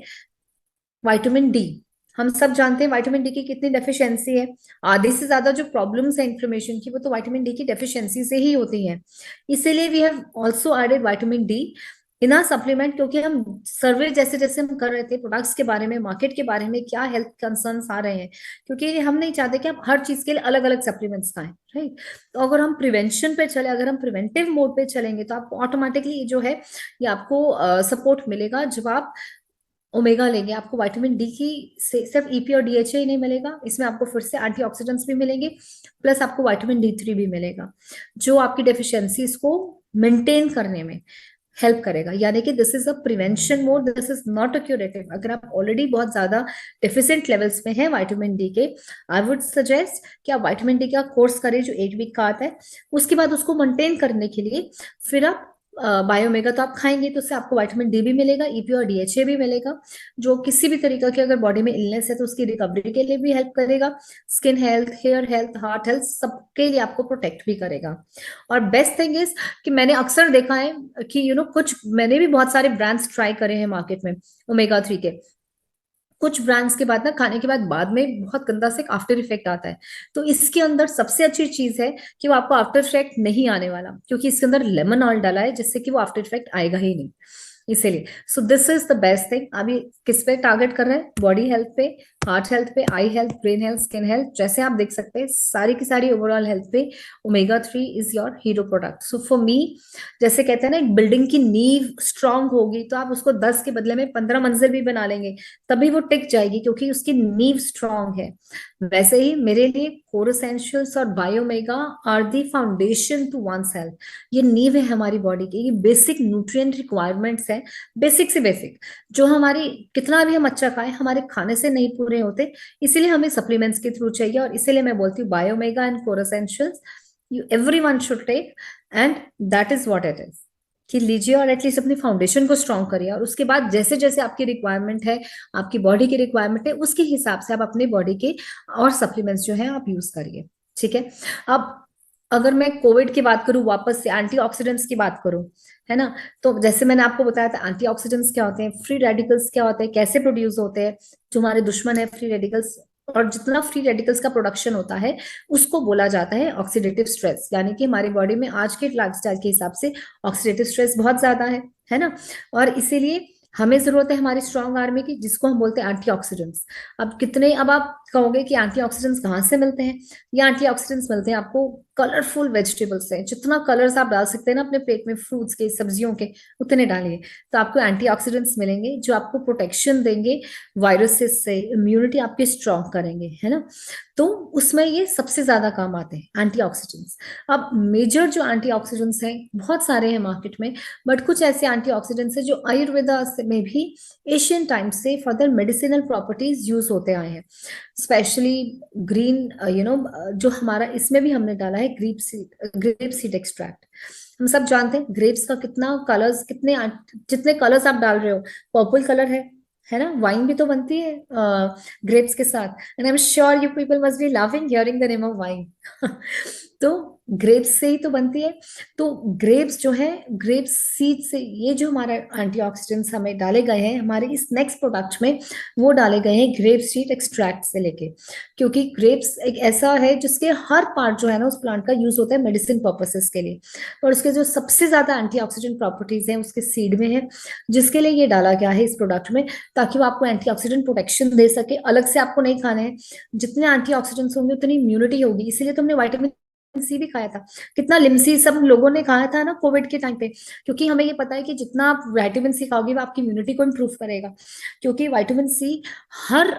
विटामिन डी। हम सब जानते हैं विटामिन डी की कितनी डेफिशिएंसी है। आधे से ज्यादा जो प्रॉब्लम्स है इन्फ्लेमेशन की वो तो विटामिन डी की डेफिशिएंसी से ही होती है। इसीलिए we have also added vitamin D in our supplement, क्योंकि हम सर्वे जैसे जैसे हम कर रहे थे प्रोडक्ट्स के बारे में, मार्केट के बारे में, क्या हेल्थ कंसर्न्स आ रहे हैं, क्योंकि हम नहीं चाहते कि आप हर चीज के लिए अलग अलग सप्लीमेंट्स खाएं, राइट। तो अगर हम प्रिवेंशन पे चले, अगर हम प्रिवेंटिव मोड पे चलेंगे तो आपको ऑटोमेटिकली जो है ये आपको सपोर्ट मिलेगा। जब आप ओमेगा लेंगे आपको विटामिन डी की से सिर्फ ईपी और डीएचए ही नहीं मिलेगा, इसमें आपको फिर से एंटीऑक्सीडेंट्स भी मिलेंगे, प्लस आपको विटामिन डी3 भी मिलेगा जो आपकी डेफिशिएंसीज को मेंटेन करने में हेल्प करेगा। यानी कि this is a prevention mode, this is not a curative. अगर आप ऑलरेडी बहुत ज्यादा डेफिशिएंट लेवल्स में हैं विटामिन डी के, आई वुड सजेस्ट कि आप विटामिन डी का कोर्स करें जो 8 वीक का आता है। उसके बाद उसको मेंटेन करने के लिए फिर आप बायोमेगा तो आप खाएंगे तो उससे आपको विटामिन डी भी मिलेगा, ईपी और डीएचए भी मिलेगा, जो किसी भी तरीके की अगर बॉडी में इलनेस है तो उसकी रिकवरी के लिए भी हेल्प करेगा। Skin health, hair health, heart health, सबके लिए आपको प्रोटेक्ट भी करेगा। और बेस्ट थिंग इज कि मैंने अक्सर देखा है कि कुछ मैंने भी बहुत सारे ब्रांड्स ट्राई करे हैं मार्केट में ओमेगा 3 के। कुछ ब्रांड्स के बाद ना खाने के बाद में बहुत गंदा से आफ्टर इफेक्ट आता है। तो इसके अंदर सबसे अच्छी चीज है कि वो आपको आफ्टर इफेक्ट नहीं आने वाला, क्योंकि इसके अंदर लेमन ऑयल डाला है जिससे कि वो आफ्टर इफेक्ट आएगा ही नहीं। इसीलिए so this is the best thing. अभी किस पे टारगेट कर रहे हैं? बॉडी हेल्थ पे, हार्ट हेल्थ पे, eye health, brain health, skin health, जैसे आप देख सकते हैं सारी की सारी ओवरऑल हेल्थ पे omega 3 is your hero product. So for me, जैसे कहते हैं ना एक बिल्डिंग की नींव स्ट्रांग होगी तो आप उसको 10 के बदले में 15 मंजिल भी बना लेंगे तभी वो टिक जाएगी, क्योंकि उसकी नींव स्ट्रांग है। वैसे ही मेरे लिए कोर एसेंशियल्स और Biomega are the foundation to one's health. ये नींव है हमारी बॉडी की, ये बेसिक न्यूट्रिएंट रिक्वायरमेंट्स है, बेसिक से बेसिक, जो हमारी कितना भी हम अच्छा खाएं हमारे खाने से नहीं पूरे होते, इसीलिए हमें सप्लीमेंट्स के थ्रू चाहिए। और इसीलिए मैं बोलती हूँ Biomega and core essentials everyone should take, and that is what it is कि लीजिए और एटलीस्ट अपनी फाउंडेशन को स्ट्रॉन्ग करिए। और उसके बाद जैसे जैसे आपकी रिक्वायरमेंट है, आपकी बॉडी की रिक्वायरमेंट है, उसके हिसाब से आप अपनी बॉडी के और सप्लीमेंट्स जो है आप यूज करिए, ठीक है। अब अगर मैं कोविड की बात करूं, वापस से एंटीऑक्सीडेंट्स की बात करूं, है ना, तो जैसे मैंने आपको बताया था एंटीऑक्सीडेंट्स क्या होते हैं, फ्री रेडिकल्स क्या होते हैं, कैसे प्रोड्यूस होते हैं, जो हमारे दुश्मन है फ्री रेडिकल्स, और जितना फ्री रेडिकल्स का प्रोडक्शन होता है उसको बोला जाता है ऑक्सीडेटिव स्ट्रेस। यानी कि हमारी बॉडी में आज के लाइफस्टाइल के हिसाब से ऑक्सीडेटिव स्ट्रेस बहुत ज्यादा है ना, और इसीलिए हमें जरूरत है हमारी स्ट्रॉन्ग आर्मी की, जिसको हम बोलते हैं एंटीऑक्सीडेंट्स। अब आप कहोगे कि एंटीऑक्सीडेंट्स कहाँ से मिलते हैं? ये एंटीऑक्सीडेंट्स मिलते हैं आपको कलरफुल वेजिटेबल्स से। जितना कलर्स आप डाल सकते हैं ना अपने प्लेट में, फ्रूट्स के, सब्जियों के, उतने डालिए, तो आपको एंटीऑक्सीडेंट्स मिलेंगे जो आपको प्रोटेक्शन देंगे वायरसेस से, इम्यूनिटी आपकी स्ट्रॉन्ग करेंगे, है ना। तो उसमें ये सबसे ज्यादा काम आते हैं एंटीऑक्सीडेंट्स। अब मेजर जो एंटीऑक्सीडेंट्स हैं बहुत सारे हैं मार्केट में, बट कुछ ऐसे एंटीऑक्सीडेंट्स हैं जो आयुर्वेदा में भी एशियन टाइम से फर्दर मेडिसिनल प्रॉपर्टीज यूज होते आए हैं। स्पेशली ग्रीन जो हमारा इसमें भी हमने डाला है ग्रेप सीड एक्सट्रैक्ट। हम सब जानते हैं ग्रेप्स का कितना कलर्स, जितने कलर्स आप डाल रहे हो, पर्पल कलर है ना, वाइन भी तो बनती है ग्रेप्स के साथ, and I am sure you people must be loving hearing the name of wine. तो ग्रेप्स से ही तो बनती है। तो ग्रेप्स जो है, ग्रेप्स सीड से ये जो हमारा एंटीऑक्सीडेंट्स हमें डाले गए हैं हमारे इस नेक्स्ट प्रोडक्ट में, वो डाले गए हैं ग्रेप सीड एक्सट्रैक्ट से लेके, क्योंकि ग्रेप्स एक ऐसा है जिसके हर पार्ट जो है ना उस प्लांट का यूज होता है मेडिसिन पर्पसेस के लिए, और उसके जो सबसे ज्यादा एंटीऑक्सीडेंट प्रॉपर्टीज हैं उसके सीड में है, जिसके लिए ये डाला गया है इस प्रोडक्ट में, ताकि वो आपको एंटीऑक्सीडेंट प्रोटेक्शन दे सके। अलग से आपको नहीं खाने हैं, जितने एंटीऑक्सीडेंट्स होंगे उतनी इम्यूनिटी होगी। इसीलिए तो हमने विटामिन सी भी खाया था, कितना लिमसी सब लोगों ने खाया था ना कोविड के टाइम पे, क्योंकि हमें ये पता है कि जितना आप विटामिन सी खाओगे वो आपकी इम्यूनिटी को इम्प्रूव करेगा, क्योंकि विटामिन सी हर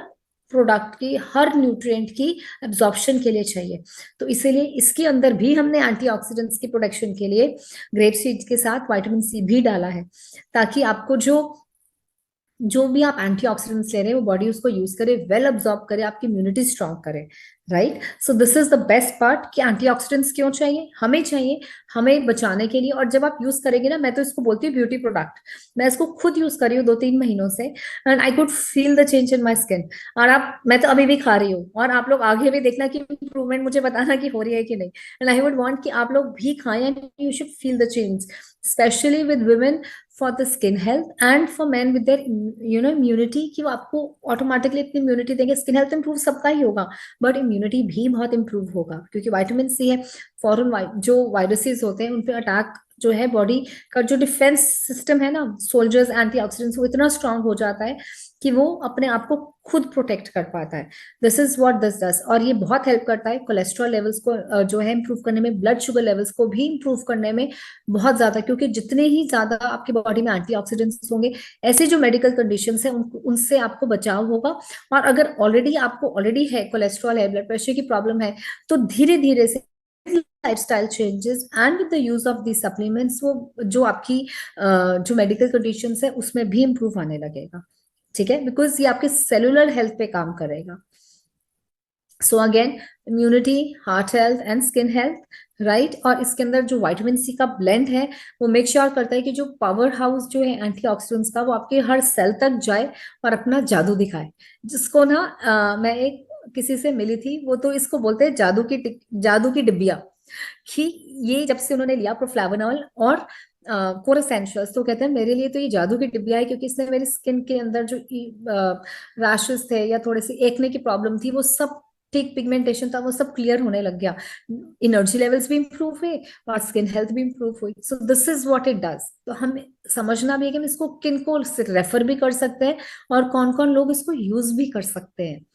प्रोडक्ट की, हर न्यूट्रिएंट की एब्जॉर्प्शन के लिए चाहिए। तो इसीलिए इसके अंदर भी हमने एंटीऑक्सीडेंट्स की प्रोटेक्शन के लिए ग्रेप सीड्स के साथ विटामिन सी भी डाला है, ताकि आपको जो जो भी आप एंटीऑक्सीडेंट्स ले रहे हैं वो बॉडी उसको यूज करे, वेल अब्सॉर्ब करे, आपकी इम्यूनिटी स्ट्रांग करे, right. So this is the best part कि एंटीऑक्सीडेंट्स क्यों चाहिए, हमें चाहिए हमें बचाने के लिए। और जब आप यूज करेंगे ना, मैं तो इसको बोलती हूँ ब्यूटी प्रोडक्ट, मैं इसको खुद यूज कर रही हूँ 2-3 महीनों से, and I could feel the change in my skin. और आप, मैं तो अभी भी खा रही हूँ, और आप लोग आगे भी देखना कि इंप्रूवमेंट मुझे बताना कि हो रही है कि नहीं। एंड आई वुड वांट कि आप लोग भी खाएं, and you should feel the change, specially with women, for the skin health and for man with their immunity, कि वो आपको ऑटोमेटिकली इतनी इम्यूनिटी देंगे। स्किन हेल्थ इंप्रूव सबका ही होगा, बट इम्यूनिटी भी बहुत इंप्रूव होगा, क्योंकि विटामिन सी है, फॉरेन जो वायरसेस होते हैं उन पे अटैक जो है, बॉडी का जो डिफेंस सिस्टम है ना, सोल्जर्स, एंटीऑक्सीडेंट्स, वो इतना स्ट्रांग हो जाता है कि वो अपने आप को खुद प्रोटेक्ट कर पाता है। This is what this does. और ये बहुत हेल्प करता है कोलेस्ट्रॉल लेवल्स को जो है इंप्रूव करने में, ब्लड शुगर लेवल्स को भी इंप्रूव करने में बहुत ज्यादा, क्योंकि जितने ही ज्यादा आपकी बॉडी में एंटीऑक्सीडेंट्स होंगे, ऐसी जो मेडिकल कंडीशंस है उनसे आपको बचाव होगा। और अगर आपको ऑलरेडी है कोलेस्ट्रॉल है, ब्लड प्रेशर की प्रॉब्लम है, तो धीरे धीरे से lifestyle changes and with the use of the supplements, वो जो आपकी जो मेडिकल कंडीशंस है उसमें भी इंप्रूव आने लगेगा, ठीक है, बिकॉज ये आपके सेलुलर हेल्थ पे काम करेगा। So again, immunity, heart health and skin health, right. और इसके अंदर जो विटामिन सी का ब्लेंड है वो मेक श्योर करता है कि जो पावर हाउस जो है एंटीऑक्सीडेंट्स का, वो आपके हर सेल तक जाए और अपना जादू दिखाए। जिसको ना मैं एक किसी से मिली थी, वो तो इसको बोलते हैं जादू की डिब्बिया, कि ये जब से उन्होंने लिया प्रोफ्लेवनॉल और कोर एसेंशियल्स, तो कहते हैं मेरे लिए तो ये जादू की डिब्बिया है, क्योंकि इसने मेरी स्किन के अंदर जो रैशेस थे या थोड़ी सी एक्ने की प्रॉब्लम थी, वो सब ठीक, पिगमेंटेशन था, वो सब क्लियर होने लग गया, एनर्जी लेवल्स भी इंप्रूव हुए और स्किन हेल्थ भी इंप्रूव हुई। सो this is what it does. तो हमें समझना भी है कि हम इसको किन को रेफर भी कर सकते हैं और कौन कौन लोग इसको यूज भी कर सकते हैं।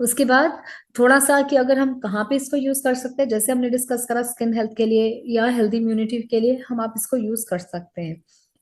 उसके बाद थोड़ा सा कि अगर हम कहाँ पे इसको यूज कर सकते हैं, जैसे हमने डिस्कस करा स्किन हेल्थ के लिए या हेल्दी इम्यूनिटी के लिए, हम आप इसको यूज कर सकते हैं,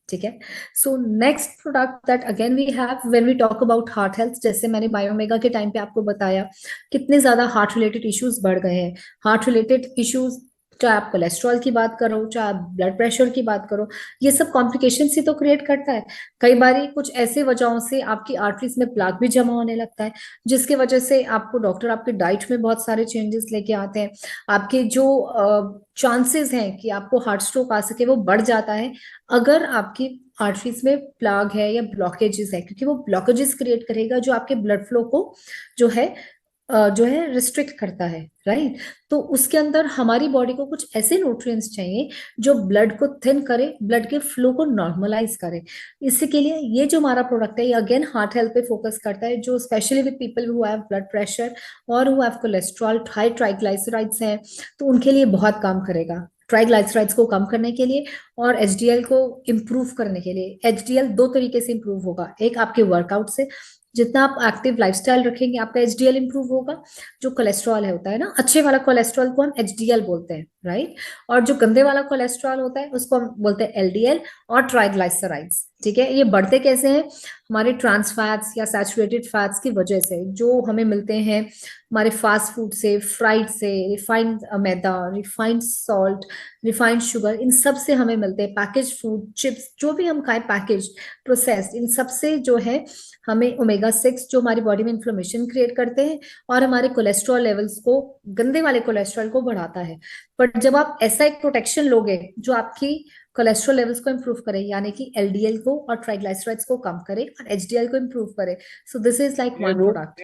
ठीक है। So next product that again we have when we talk about heart health, जैसे मैंने बायोमेगा के टाइम पे आपको बताया कितने ज्यादा हार्ट रिलेटेड इश्यूज बढ़ गए हैं। हार्ट रिलेटेड इश्यूज, चाहे आप कोलेस्ट्रॉल की बात करो, चाहे आप ब्लड प्रेशर की बात करो, ये सब कॉम्प्लिकेशन ही तो क्रिएट करता है। कई बार कुछ ऐसे वजहों से आपकी आर्टरीज में प्लाक भी जमा होने लगता है, जिसके वजह से आपको डॉक्टर आपके डाइट में बहुत सारे चेंजेस लेके आते हैं। आपके जो चांसेस हैं कि आपको हार्ट स्ट्रोक आ सके वो बढ़ जाता है, अगर आपकी आर्टरीज में प्लाग है या ब्लॉकेजेस है, क्योंकि वो ब्लॉकेजेस क्रिएट करेगा जो आपके ब्लड फ्लो को जो है रिस्ट्रिक्ट करता है, राइट। तो उसके अंदर हमारी बॉडी को कुछ ऐसे न्यूट्रिएंट्स चाहिए जो ब्लड को थिन करे, ब्लड के फ्लो को नॉर्मलाइज करे। इसी के लिए ये जो हमारा प्रोडक्ट है, ये अगेन हार्ट हेल्थ पे फोकस करता है, जो specially with people who have blood pressure और who have cholesterol, high triglycerides हैं, तो उनके लिए बहुत काम करेगा। ट्राइग्लिसराइड्स को कम करने के लिए और एचडीएल को इम्प्रूव करने के लिए। एचडीएल 2 तरीके से इम्प्रूव होगा, एक आपके वर्कआउट से, जितना आप एक्टिव लाइफस्टाइल रखेंगे आपका एचडीएल इंप्रूव होगा। जो कोलेस्ट्रॉल है होता है ना, अच्छे वाला कोलेस्ट्रॉल को हम एचडीएल बोलते हैं, राइट। और जो गंदे वाला कोलेस्ट्रॉल होता है उसको हम बोलते हैं एलडीएल और ट्राइग्लिसराइड्स, ठीक है। ये बढ़ते कैसे हैं? हमारे ट्रांस फैट्स या सैचुरेटेड फैट्स की वजह से, जो हमें मिलते हैं हमारे फास्ट फूड से, फ्राइड से, रिफाइंड मैदा, रिफाइंड सॉल्ट, रिफाइंड शुगर, इन सब से हमें मिलते हैं। पैकेज फूड, चिप्स, जो भी हम खाएं पैकेज, प्रोसेस्ड, इन सब से जो है हमें ओमेगा 6 जो हमारी बॉडी में इन्फ्लेमेशन क्रिएट करते हैं और हमारे कोलेस्ट्रॉल लेवल्स को, गंदे वाले कोलेस्ट्रॉल को बढ़ाता है। पर जब आप ऐसा एक प्रोटेक्शन लोगे जो आपकी कोलेस्ट्रॉल लेवल्स को इंप्रूव करे, यानी कि एलडीएल को और ट्राइग्लिसराइड्स को कम करे और एचडीएल को इंप्रूव करे, so this is like one product.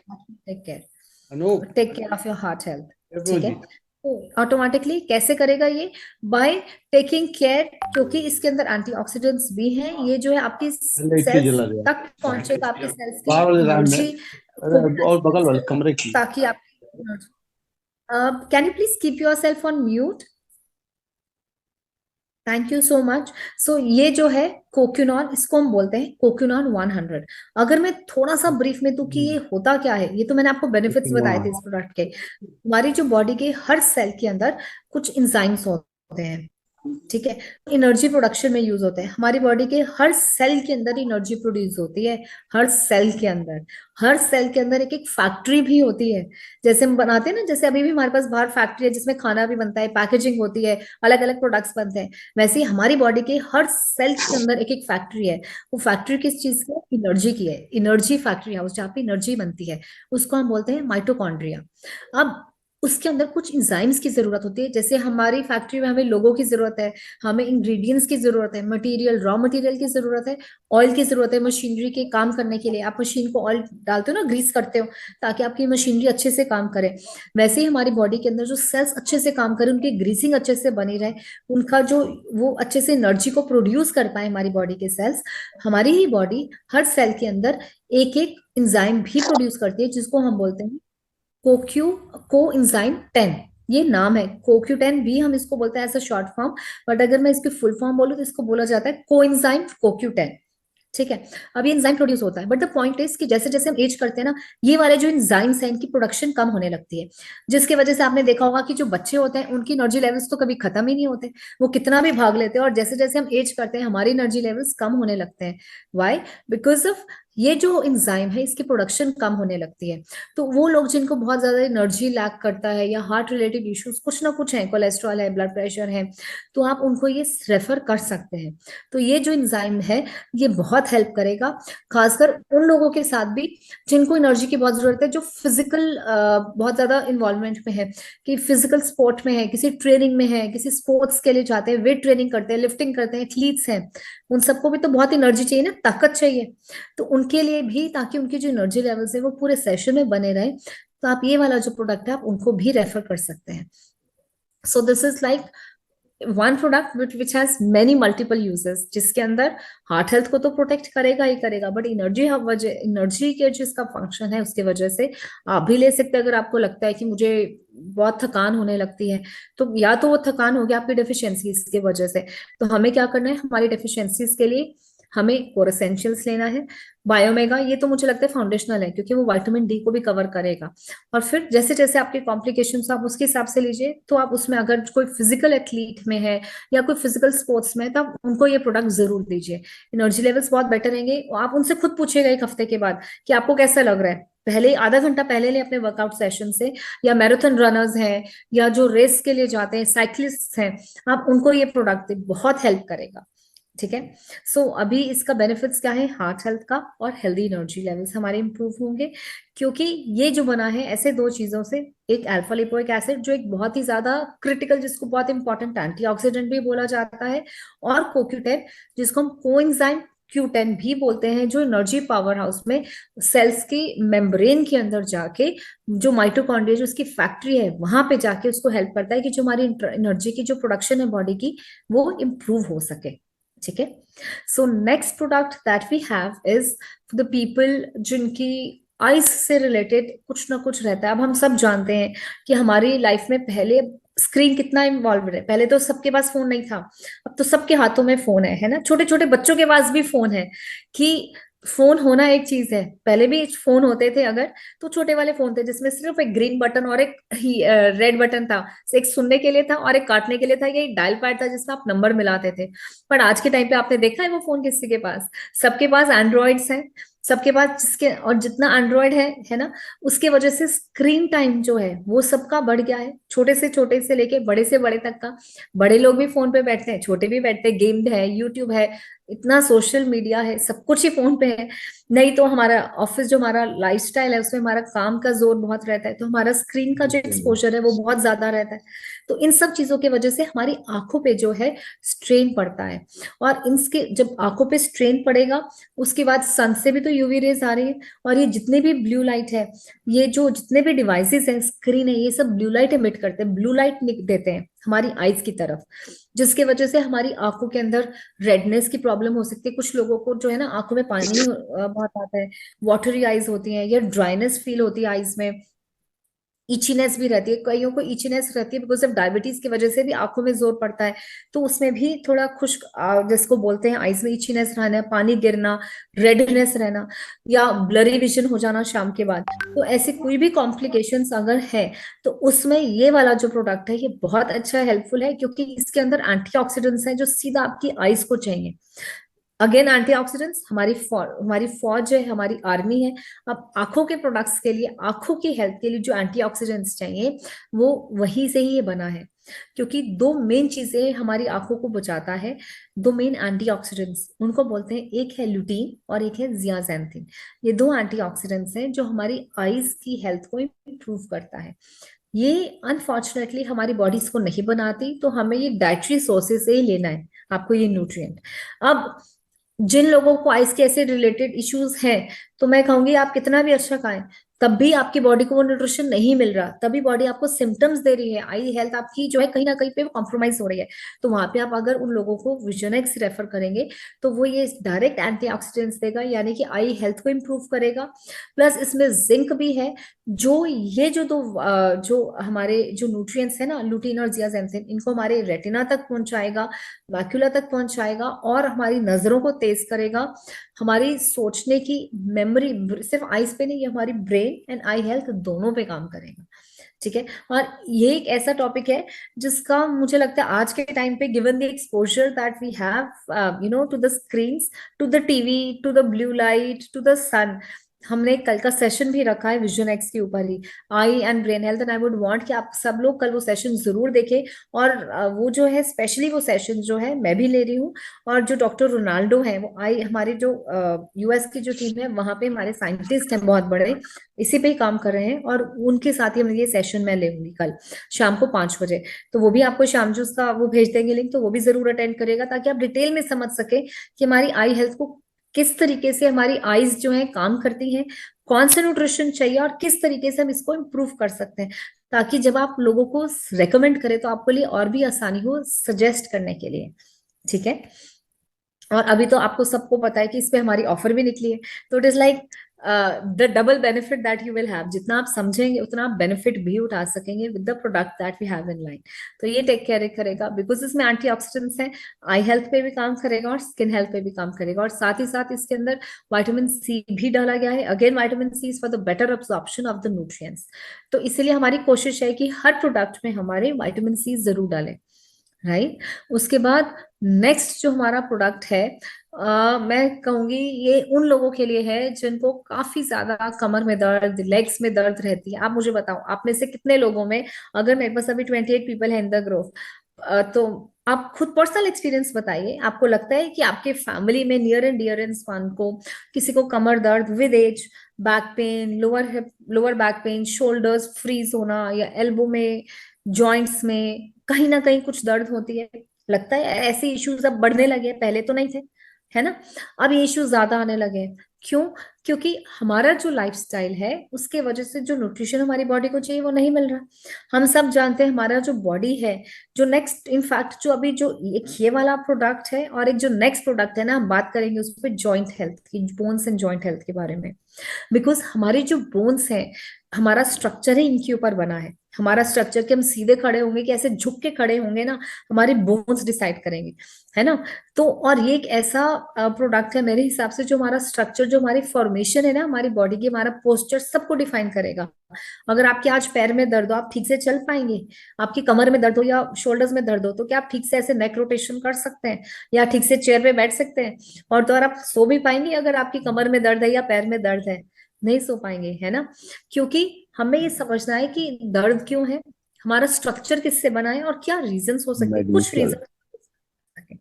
Take care of your heart health, ठीक है। ऑटोमेटिकली कैसे करेगा ये? बाय टेकिंग केयर, क्योंकि इसके अंदर एंटीऑक्सीडेंट्स भी हैं। ये जो है आपकी सेल्स तक पहुंचेगा, आपकी सेल्स की एनर्जी और बगल वाले कमरे की, ताकि आप can you please keep yourself on mute? Thank you so much. So ये जो है कोक्यूनॉन, इसको हम बोलते हैं कोक्यूनॉन 100। अगर मैं थोड़ा सा ब्रीफ में दूं कि ये होता क्या है, ये तो मैंने आपको बेनिफिट्स बताए थे इस प्रोडक्ट के। हमारी जो बॉडी के हर सेल के अंदर कुछ इंजाइम्स होते हैं, ठीक है। एनर्जी प्रोडक्शन में यूज होते हैं, हमारी बॉडी के हर सेल के अंदर एनर्जी प्रोड्यूस होती है। हर सेल के अंदर, हर सेल के अंदर एक एक फैक्ट्री भी होती है। जैसे हम बनाते हैं ना, जैसे अभी भी हमारे पास बाहर फैक्ट्री है जिसमें खाना भी बनता है, पैकेजिंग होती है, अलग अलग प्रोडक्ट्स बनते हैं, वैसे ही हमारी बॉडी के हर सेल के अंदर एक एक फैक्ट्री है। वो फैक्ट्री किस चीज की है? एनर्जी की है। एनर्जी फैक्ट्री हाउस जहाँ पे एनर्जी बनती है, उसको हम बोलते हैं माइटोकॉन्ड्रिया। अब उसके अंदर कुछ इंजाइम्स की जरूरत होती है। जैसे हमारी फैक्ट्री में हमें लोगों की जरूरत है, हमें इंग्रेडिएंट्स की जरूरत है, मटेरियल, रॉ मटेरियल की जरूरत है, ऑयल की जरूरत है मशीनरी के काम करने के लिए। आप मशीन को ऑयल डालते हो ना, ग्रीस करते हो ताकि आपकी मशीनरी अच्छे से काम करे। वैसे ही हमारी बॉडी के अंदर जो सेल्स अच्छे से काम करें, उनकी ग्रीसिंग अच्छे से बनी रहे, उनका जो वो अच्छे से एनर्जी को प्रोड्यूस कर पाए हमारी बॉडी के सेल्स, हमारी ही बॉडी हर सेल के अंदर एक एक इंजाइम भी प्रोड्यूस करती है, जिसको हम बोलते हैं कोक्यू कोएंजाइम 10। ये नाम है कोक्यू 10 भी, हम इसको बोलते हैं as a short form. But अगर मैं इसकी फुल फॉर्म बोलूँ तो इसको बोला जाता है कोएंजाइम कोक्यू 10। ठीक है। अब ये एंजाइम प्रोड्यूस होता है, बट द पॉइंट इज कि जैसे जैसे हम एज करते हैं ना, ये वाले जो एंजाइम्स हैं इनकी प्रोडक्शन कम होने लगती है, जिसकी वजह से आपने देखा होगा कि जो बच्चे होते हैं उनकी एनर्जी लेवल्स तो कभी खत्म ही नहीं होते, वो कितना भी भाग लेते हैं, और जैसे जैसे हम एज करते हैं हमारी एनर्जी लेवल्स कम होने लगते हैं। व्हाई? बिकॉज ऑफ ये जो एंजाइम है इसकी प्रोडक्शन कम होने लगती है। तो वो लोग जिनको बहुत ज्यादा एनर्जी लैक करता है, या हार्ट रिलेटेड इश्यूज कुछ ना कुछ है, कोलेस्ट्रॉल है, ब्लड प्रेशर है, तो आप उनको ये रेफर कर सकते हैं। तो ये जो एंजाइम है ये बहुत हेल्प करेगा, खासकर उन लोगों के साथ भी जिनको एनर्जी की बहुत जरूरत है, जो फिजिकल बहुत ज्यादा इन्वॉल्वमेंट में है, कि फिजिकल स्पोर्ट में है, किसी ट्रेनिंग में है, किसी स्पोर्ट्स के लिए जाते हैं, वेट ट्रेनिंग करते हैं, लिफ्टिंग करते हैं, एथलीट्स हैं। उन सबको भी तो बहुत एनर्जी चाहिए ना, ताकत चाहिए। तो उनके लिए भी, ताकि उनकी जो एनर्जी लेवल्स है वो पूरे सेशन में बने रहे, तो आप ये वाला जो प्रोडक्ट है आप उनको भी रेफर कर सकते हैं। सो this is like one product which has many multiple uses, जिसके अंदर हार्ट हेल्थ को तो प्रोटेक्ट करेगा ही करेगा, बट एनर्जी के जो इसका फंक्शन है उसके वजह से आप भी ले सकते हैं। अगर आपको लगता है कि मुझे बहुत थकान होने लगती है, तो या तो वो थकान हो गया आपकी डेफिशिएंसीज की वजह से, तो हमें क्या करना है, हमारी डेफिशिएंसीज के लिए हमें कोर एसेंशियल्स लेना है। बायोमेगा ये तो मुझे लगता है फाउंडेशनल है, क्योंकि वो विटामिन डी को भी कवर करेगा। और फिर जैसे जैसे आपके कॉम्प्लिकेशंस आप उसके हिसाब से लीजिए, तो आप उसमें अगर कोई फिजिकल एथलीट में है या कोई फिजिकल स्पोर्ट्स में है, तब उनको ये प्रोडक्ट जरूर दीजिए। एनर्जी लेवल्स बहुत बेटर रहेंगे। आप उनसे खुद पूछिएगा एक हफ्ते के बाद कि आपको कैसा लग रहा है, पहले आधा घंटा पहले ले अपने वर्कआउट सेशन से, या मैराथन रनर्स हैं या जो रेस के लिए जाते हैं, साइक्लिस्ट हैं, आप उनको ये प्रोडक्ट बहुत हेल्प करेगा। ठीक है। सो अभी इसका बेनिफिट्स क्या है, हार्ट हेल्थ का और हेल्दी एनर्जी लेवल्स हमारे इंप्रूव होंगे, क्योंकि ये जो बना है ऐसे दो चीजों से, एक अल्फा लिपोइक एसिड जो एक बहुत ही ज्यादा क्रिटिकल, जिसको बहुत इंपॉर्टेंट एंटीऑक्सीडेंट भी बोला जाता है, और कोक्यू 10 जिसको हम कोएंजाइम Q10 भी बोलते हैं, जो एनर्जी पावर हाउस में सेल्स की मेम्ब्रेन के अंदर जाके, जो माइटोकॉन्ड्रिया जो उसकी फैक्ट्री है वहां पे जाके उसको हेल्प करता है कि जो हमारी एनर्जी की जो प्रोडक्शन है बॉडी की वो इम्प्रूव हो सके। ठीक है। So next product that we have is the people जिनकी आइस से रिलेटेड कुछ ना कुछ रहता है। अब हम सब जानते हैं कि हमारी लाइफ में पहले स्क्रीन कितना इन्वॉल्व है, पहले तो सबके पास फोन नहीं था, अब तो सबके हाथों में फोन है ना, छोटे छोटे बच्चों के पास भी फोन है। कि फोन होना एक चीज है, पहले भी फोन होते थे अगर, तो छोटे वाले फोन थे जिसमें सिर्फ एक ग्रीन बटन और एक रेड बटन था, एक सुनने के लिए था और एक काटने के लिए था, ये डायल पैड था जिसमें आप नंबर मिलाते थे। पर आज के टाइम पे आपने देखा है वो फोन किसी के पास? सबके पास एंड्रॉइड्स हैं, सबके पास, जिसके और जितना एंड्रॉइड है ना, उसके वजह से स्क्रीन टाइम जो है वो सबका बढ़ गया है, छोटे से लेके बड़े से बड़े तक का। बड़े लोग भी फोन पे बैठते हैं, छोटे भी बैठते हैं, गेम है, यूट्यूब है, इतना सोशल मीडिया है, सब कुछ ही फोन पे है। नहीं तो हमारा ऑफिस जो हमारा लाइफस्टाइल है उसमें हमारा काम का जोर बहुत रहता है, तो हमारा स्क्रीन का जो एक्सपोजर है वो बहुत ज्यादा रहता है। तो इन सब चीजों की वजह से हमारी आंखों पे जो है स्ट्रेन पड़ता है, और इनके जब आंखों पे स्ट्रेन पड़ेगा उसके बाद सन से भी तो यूवी रेज आ रही है, और ये जितने भी ब्लू लाइट है, ये जो जितने भी डिवाइसेस हैं, स्क्रीन है, ये सब ब्लू लाइट एमिट करते हैं, ब्लू लाइट देते हैं हमारी आईज की तरफ, जिसके वजह से हमारी आंखों के अंदर रेडनेस की प्रॉब्लम हो सकती है। कुछ लोगों को जो है ना आंखों में पानी बहुत आता है, वाटरी आईज होती हैं, या ड्राइनेस फील होती है आईज में, इचीनेस भी रहती है, कईयों को इचीनेस रहती है बिकॉज ऑफ डायबिटीज की वजह से भी आंखों में जोर पड़ता है, तो उसमें भी थोड़ा खुश्क जिसको बोलते हैं आईज में इचीनेस रहना, पानी गिरना, रेडनेस रहना, या ब्लरी विजन हो जाना शाम के बाद, तो ऐसे कोई भी कॉम्प्लिकेशंस अगर है तो उसमें ये वाला जो प्रोडक्ट है ये बहुत अच्छा हेल्पफुल है, क्योंकि इसके अंदर एंटीऑक्सीडेंट्स हैं जो सीधा आपकी आईज को चाहिए। अगेन एंटीऑक्सीडेंट्स हमारी फौज है, हमारी आर्मी है। अब आंखों के प्रोडक्ट्स के लिए, आंखों की हेल्थ के लिए जो एंटीऑक्सीडेंट्स चाहिए वो वहीं से ही ये बना है, क्योंकि दो मेन चीजें हमारी आंखों को बचाता है, दो मेन एंटीऑक्सीडेंट्स उनको बोलते हैं, एक है लुटीन और एक है जियाजेंथिन। ये दो एंटीऑक्सीडेंट्स हैं जो हमारी आईज की हेल्थ को इम्प्रूव करता है। ये अनफॉर्चुनेटली हमारी बॉडीज को नहीं बनाती, तो हमें ये डाइटरी सोर्सेज से ही लेना है आपको ये न्यूट्रिएंट। अब जिन लोगों को आइस के ऐसे रिलेटेड इश्यूज हैं, तो मैं कहूंगी आप कितना भी अच्छा खाएं तब भी आपकी बॉडी को वो न्यूट्रिशन नहीं मिल रहा, तभी बॉडी आपको सिम्टम्स दे रही है, आई हेल्थ आपकी जो है कहीं ना कहीं पे कॉम्प्रोमाइज हो रही है। तो वहां पे आप अगर उन लोगों को विजनएक्स रेफर करेंगे तो वो ये डायरेक्ट एंटीऑक्सीडेंट्स देगा, यानी कि आई हेल्थ को इम्प्रूव करेगा। प्लस इसमें जिंक भी है, जो ये जो दो जो हमारे जो न्यूट्रिएंट्स है ना, लुटीन और जियाजेंथिन, इनको हमारे रेटिना तक पहुंचाएगा, मैक्यूला तक पहुंचाएगा और हमारी नजरों को तेज करेगा, हमारी सोचने की मेमोरी, सिर्फ आईज पे नहीं, ये हमारी ब्रेन एंड आई हेल्थ दोनों पे काम करेगा। ठीक है, और ये एक ऐसा टॉपिक है जिसका मुझे लगता है आज के टाइम पे, given the exposure that we have to the screens, to the TV, to the blue light, to the sun, हमने कल का सेशन भी रखा है विजन एक्स के ऊपर ही, eye and brain health, and I would want कि आप सब लोग कल वो सेशन जरूर देखें। और वो जो है स्पेशली वो सेशन जो है मैं भी ले रही हूँ, और जो डॉक्टर रोनाल्डो है वो आई, हमारे जो यूएस की जो टीम है वहां पे हमारे साइंटिस्ट हैं बहुत बड़े, इसी पे ही काम कर रहे हैं, और उनके साथ ही हम ये सेशन मैं लेंगी कल शाम को 5 बजे। तो वो भी आपको शाम जो उसका वो भेज देंगे लिंक, तो वो भी जरूर अटेंड करेगा, ताकि आप डिटेल में समझ सके कि हमारी आई हेल्थ को किस तरीके से हमारी आईज जो है काम करती हैं, कौन सा न्यूट्रिशन चाहिए और किस तरीके से हम इसको इम्प्रूव कर सकते हैं, ताकि जब आप लोगों को रेकमेंड करें तो आपके लिए और भी आसानी हो सजेस्ट करने के लिए। ठीक है, और अभी तो आपको सबको पता है कि इस पे हमारी ऑफर भी निकली है, तो it is like the double benefit that you will have, जितना आप समझेंगे उतना आप बेनिफिट भी उठा सकेंगे with the product that we have in line. तो ये टेक केयर करेगा, बिकॉज इसमें एंटीऑक्सीडेंट्स हैं, आई हेल्थ पे भी काम करेगा और स्किन हेल्थ पे भी काम करेगा, और साथ ही साथ इसके अंदर विटामिन सी भी डाला गया है। Again vitamin C is for the better absorption of the nutrients, तो इसीलिए हमारी कोशिश है कि हर प्रोडक्ट में हमारे विटामिन सी जरूर डालें। राइट, उसके बाद नेक्स्ट जो हमारा प्रोडक्ट है, मैं कहूंगी ये उन लोगों के लिए है जिनको काफी ज्यादा कमर में दर्द, लेग्स में दर्द रहती है। आप मुझे बताओ, आप में से कितने लोगों में, अगर मेरे पास अभी 28 पीपल है इन द ग्रुप, तो आप खुद पर्सनल एक्सपीरियंस बताइए, आपको लगता है कि आपके फैमिली में नियर एंड डियरेंस वन को, किसी को कमर दर्द with age, back pain, lower back pain, shoulders freeze होना, या एल्बो में, जॉइंट्स में कहीं ना कहीं कुछ दर्द होती है, लगता है ऐसे इश्यूज अब बढ़ने लगे हैं, पहले तो नहीं थे, है ना, अब ये इश्यूज ज्यादा आने लगे हैं। क्यों? क्योंकि हमारा जो लाइफस्टाइल है उसके वजह से जो न्यूट्रिशन हमारी बॉडी को चाहिए वो नहीं मिल रहा। हम सब जानते हैं हमारा जो बॉडी है, जो नेक्स्ट, इनफैक्ट जो अभी जो एक ये वाला प्रोडक्ट है और एक जो नेक्स्ट प्रोडक्ट है ना, हम बात करेंगे उस पर जॉइंट हेल्थ की, बोन्स एंड जॉइंट हेल्थ के बारे में। बिकॉज हमारी जो बोन्स है, हमारा स्ट्रक्चर ही इनके ऊपर बना है, हमारा स्ट्रक्चर कि हम सीधे खड़े होंगे कि ऐसे झुक के खड़े होंगे ना, हमारी बोन्स डिसाइड करेंगे, है ना। तो और ये एक ऐसा प्रोडक्ट है मेरे हिसाब से जो हमारा स्ट्रक्चर, जो हमारी फॉर्मेशन है ना हमारी बॉडी की, हमारा पोस्चर सबको डिफाइन करेगा। अगर आपके आज पैर में दर्द हो, आप ठीक से चल पाएंगे? आपकी कमर में दर्द हो या शोल्डर्स में दर्द हो, तो क्या आप ठीक से ऐसे नेक रोटेशन कर सकते हैं या ठीक से चेयर पे बैठ सकते हैं? और तो और आप सो भी पाएंगे अगर आपकी कमर में दर्द है या पैर में दर्द है? नहीं सो पाएंगे, है ना। क्योंकि हमें ये समझना है कि दर्द क्यों है, हमारा स्ट्रक्चर किससे बना है और क्या रीजंस हो सकते हैं, कुछ मेडिकल रीजन।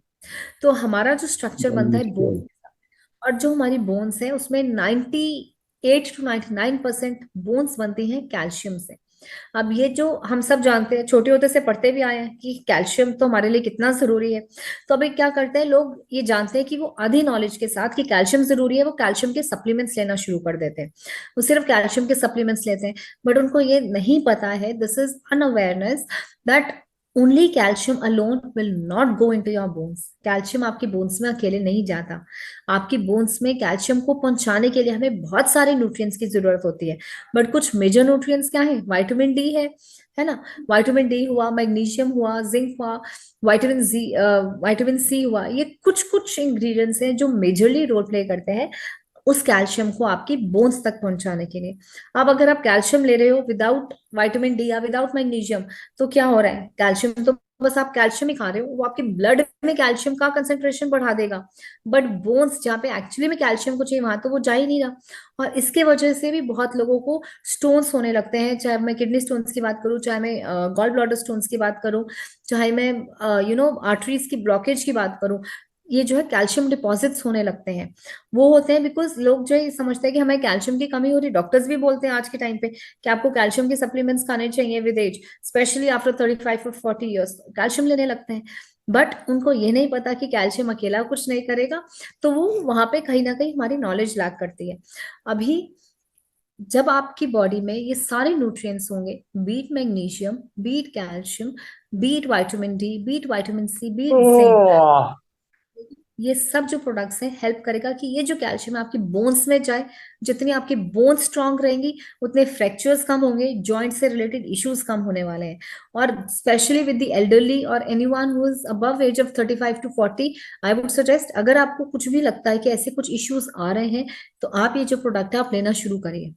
तो हमारा जो स्ट्रक्चर बनता है बोन, मेडिकल और जो हमारी बोन्स है उसमें 98 to 99% बोन्स बनती हैं कैल्शियम से। अब ये जो हम सब जानते हैं, छोटे होते से पढ़ते भी आए हैं कि कैल्शियम तो हमारे लिए कितना जरूरी है। तो अभी क्या करते हैं लोग, ये जानते हैं कि वो आधी नॉलेज के साथ कि कैल्शियम जरूरी है, वो कैल्शियम के सप्लीमेंट्स लेना शुरू कर देते हैं, वो सिर्फ कैल्शियम के सप्लीमेंट्स लेते हैं। बट उनको ये नहीं पता है, this is unawareness, that only calcium alone will not go into your bones. Calcium आपकी बोन्स में अकेले नहीं जाता। आपकी बोन्स में कैल्शियम को पहुंचाने के लिए हमें बहुत सारे न्यूट्रिएंट्स की जरूरत होती है, बट कुछ मेजर न्यूट्रिएंट्स क्या है? विटामिन डी है ना। विटामिन डी हुआ, मैग्नीशियम हुआ, जिंक हुआ, विटामिन सी हुआ। ये कुछ कुछ इंग्रेडिएंट्स हैं जो मेजरली रोल प्ले करते हैं उस कैल्शियम को आपकी बोन्स तक पहुंचाने के लिए। अब अगर आप कैल्शियम ले रहे हो विदाउट विटामिन डी या विदाउट मैग्नीशियम, तो क्या हो रहा है? कैल्शियम तो बस आप कैल्शियम ही खा रहे हो, वो आपके ब्लड में कैल्शियम का कंसेंट्रेशन बढ़ा देगा, बट बोन्स जहाँ पे एक्चुअली में कैल्शियम को चाहिए वहां तो वो जा ही नहीं रहा। और इसके वजह से भी बहुत लोगों को स्टोन्स होने लगते हैं, चाहे मैं किडनी स्टोन्स की बात करूं, चाहे मैं गॉल ब्लैडर स्टोन्स की बात करूं, चाहे मैं आर्टरीज की ब्लॉकेज की बात करूं। ये जो है कैल्शियम डिपॉजिट्स होने लगते हैं। वो होते हैं बिकॉज लोग जो है समझते हैं कि हमें कैल्शियम की कमी हो रही। डॉक्टर्स भी बोलते हैं आज के टाइम पे कि आपको कैल्शियम के सप्लीमेंट्स खाने चाहिए विद एज, स्पेशली आफ्टर 35 और 40 ईयर्स कैल्शियम लेने लगते हैं। बट उनको ये नहीं पता कि कैल्शियम अकेला कुछ नहीं करेगा, तो वो वहां पे कहीं ना कहीं हमारी नॉलेज लैक करती है। अभी जब आपकी बॉडी में ये सारे न्यूट्रिएंट्स होंगे, be it magnesium, be it calcium, be it vitamin D, be it vitamin C, be it zinc, ये सब जो प्रोडक्ट्स हैं हेल्प करेगा कि ये जो कैल्शियम है आपकी बोन्स में जाए। जितनी आपकी बोन्स स्ट्रांग रहेंगी उतने फ्रैक्चर्स कम होंगे, जॉइंट से रिलेटेड इश्यूज कम होने वाले हैं। और स्पेशली विद द एल्डरली और anyone who is above age of 35 to 40, I would suggest, अगर आपको कुछ भी लगता है कि ऐसे कुछ इश्यूज आ रहे हैं, तो आप ये जो प्रोडक्ट है आप लेना शुरू करिए,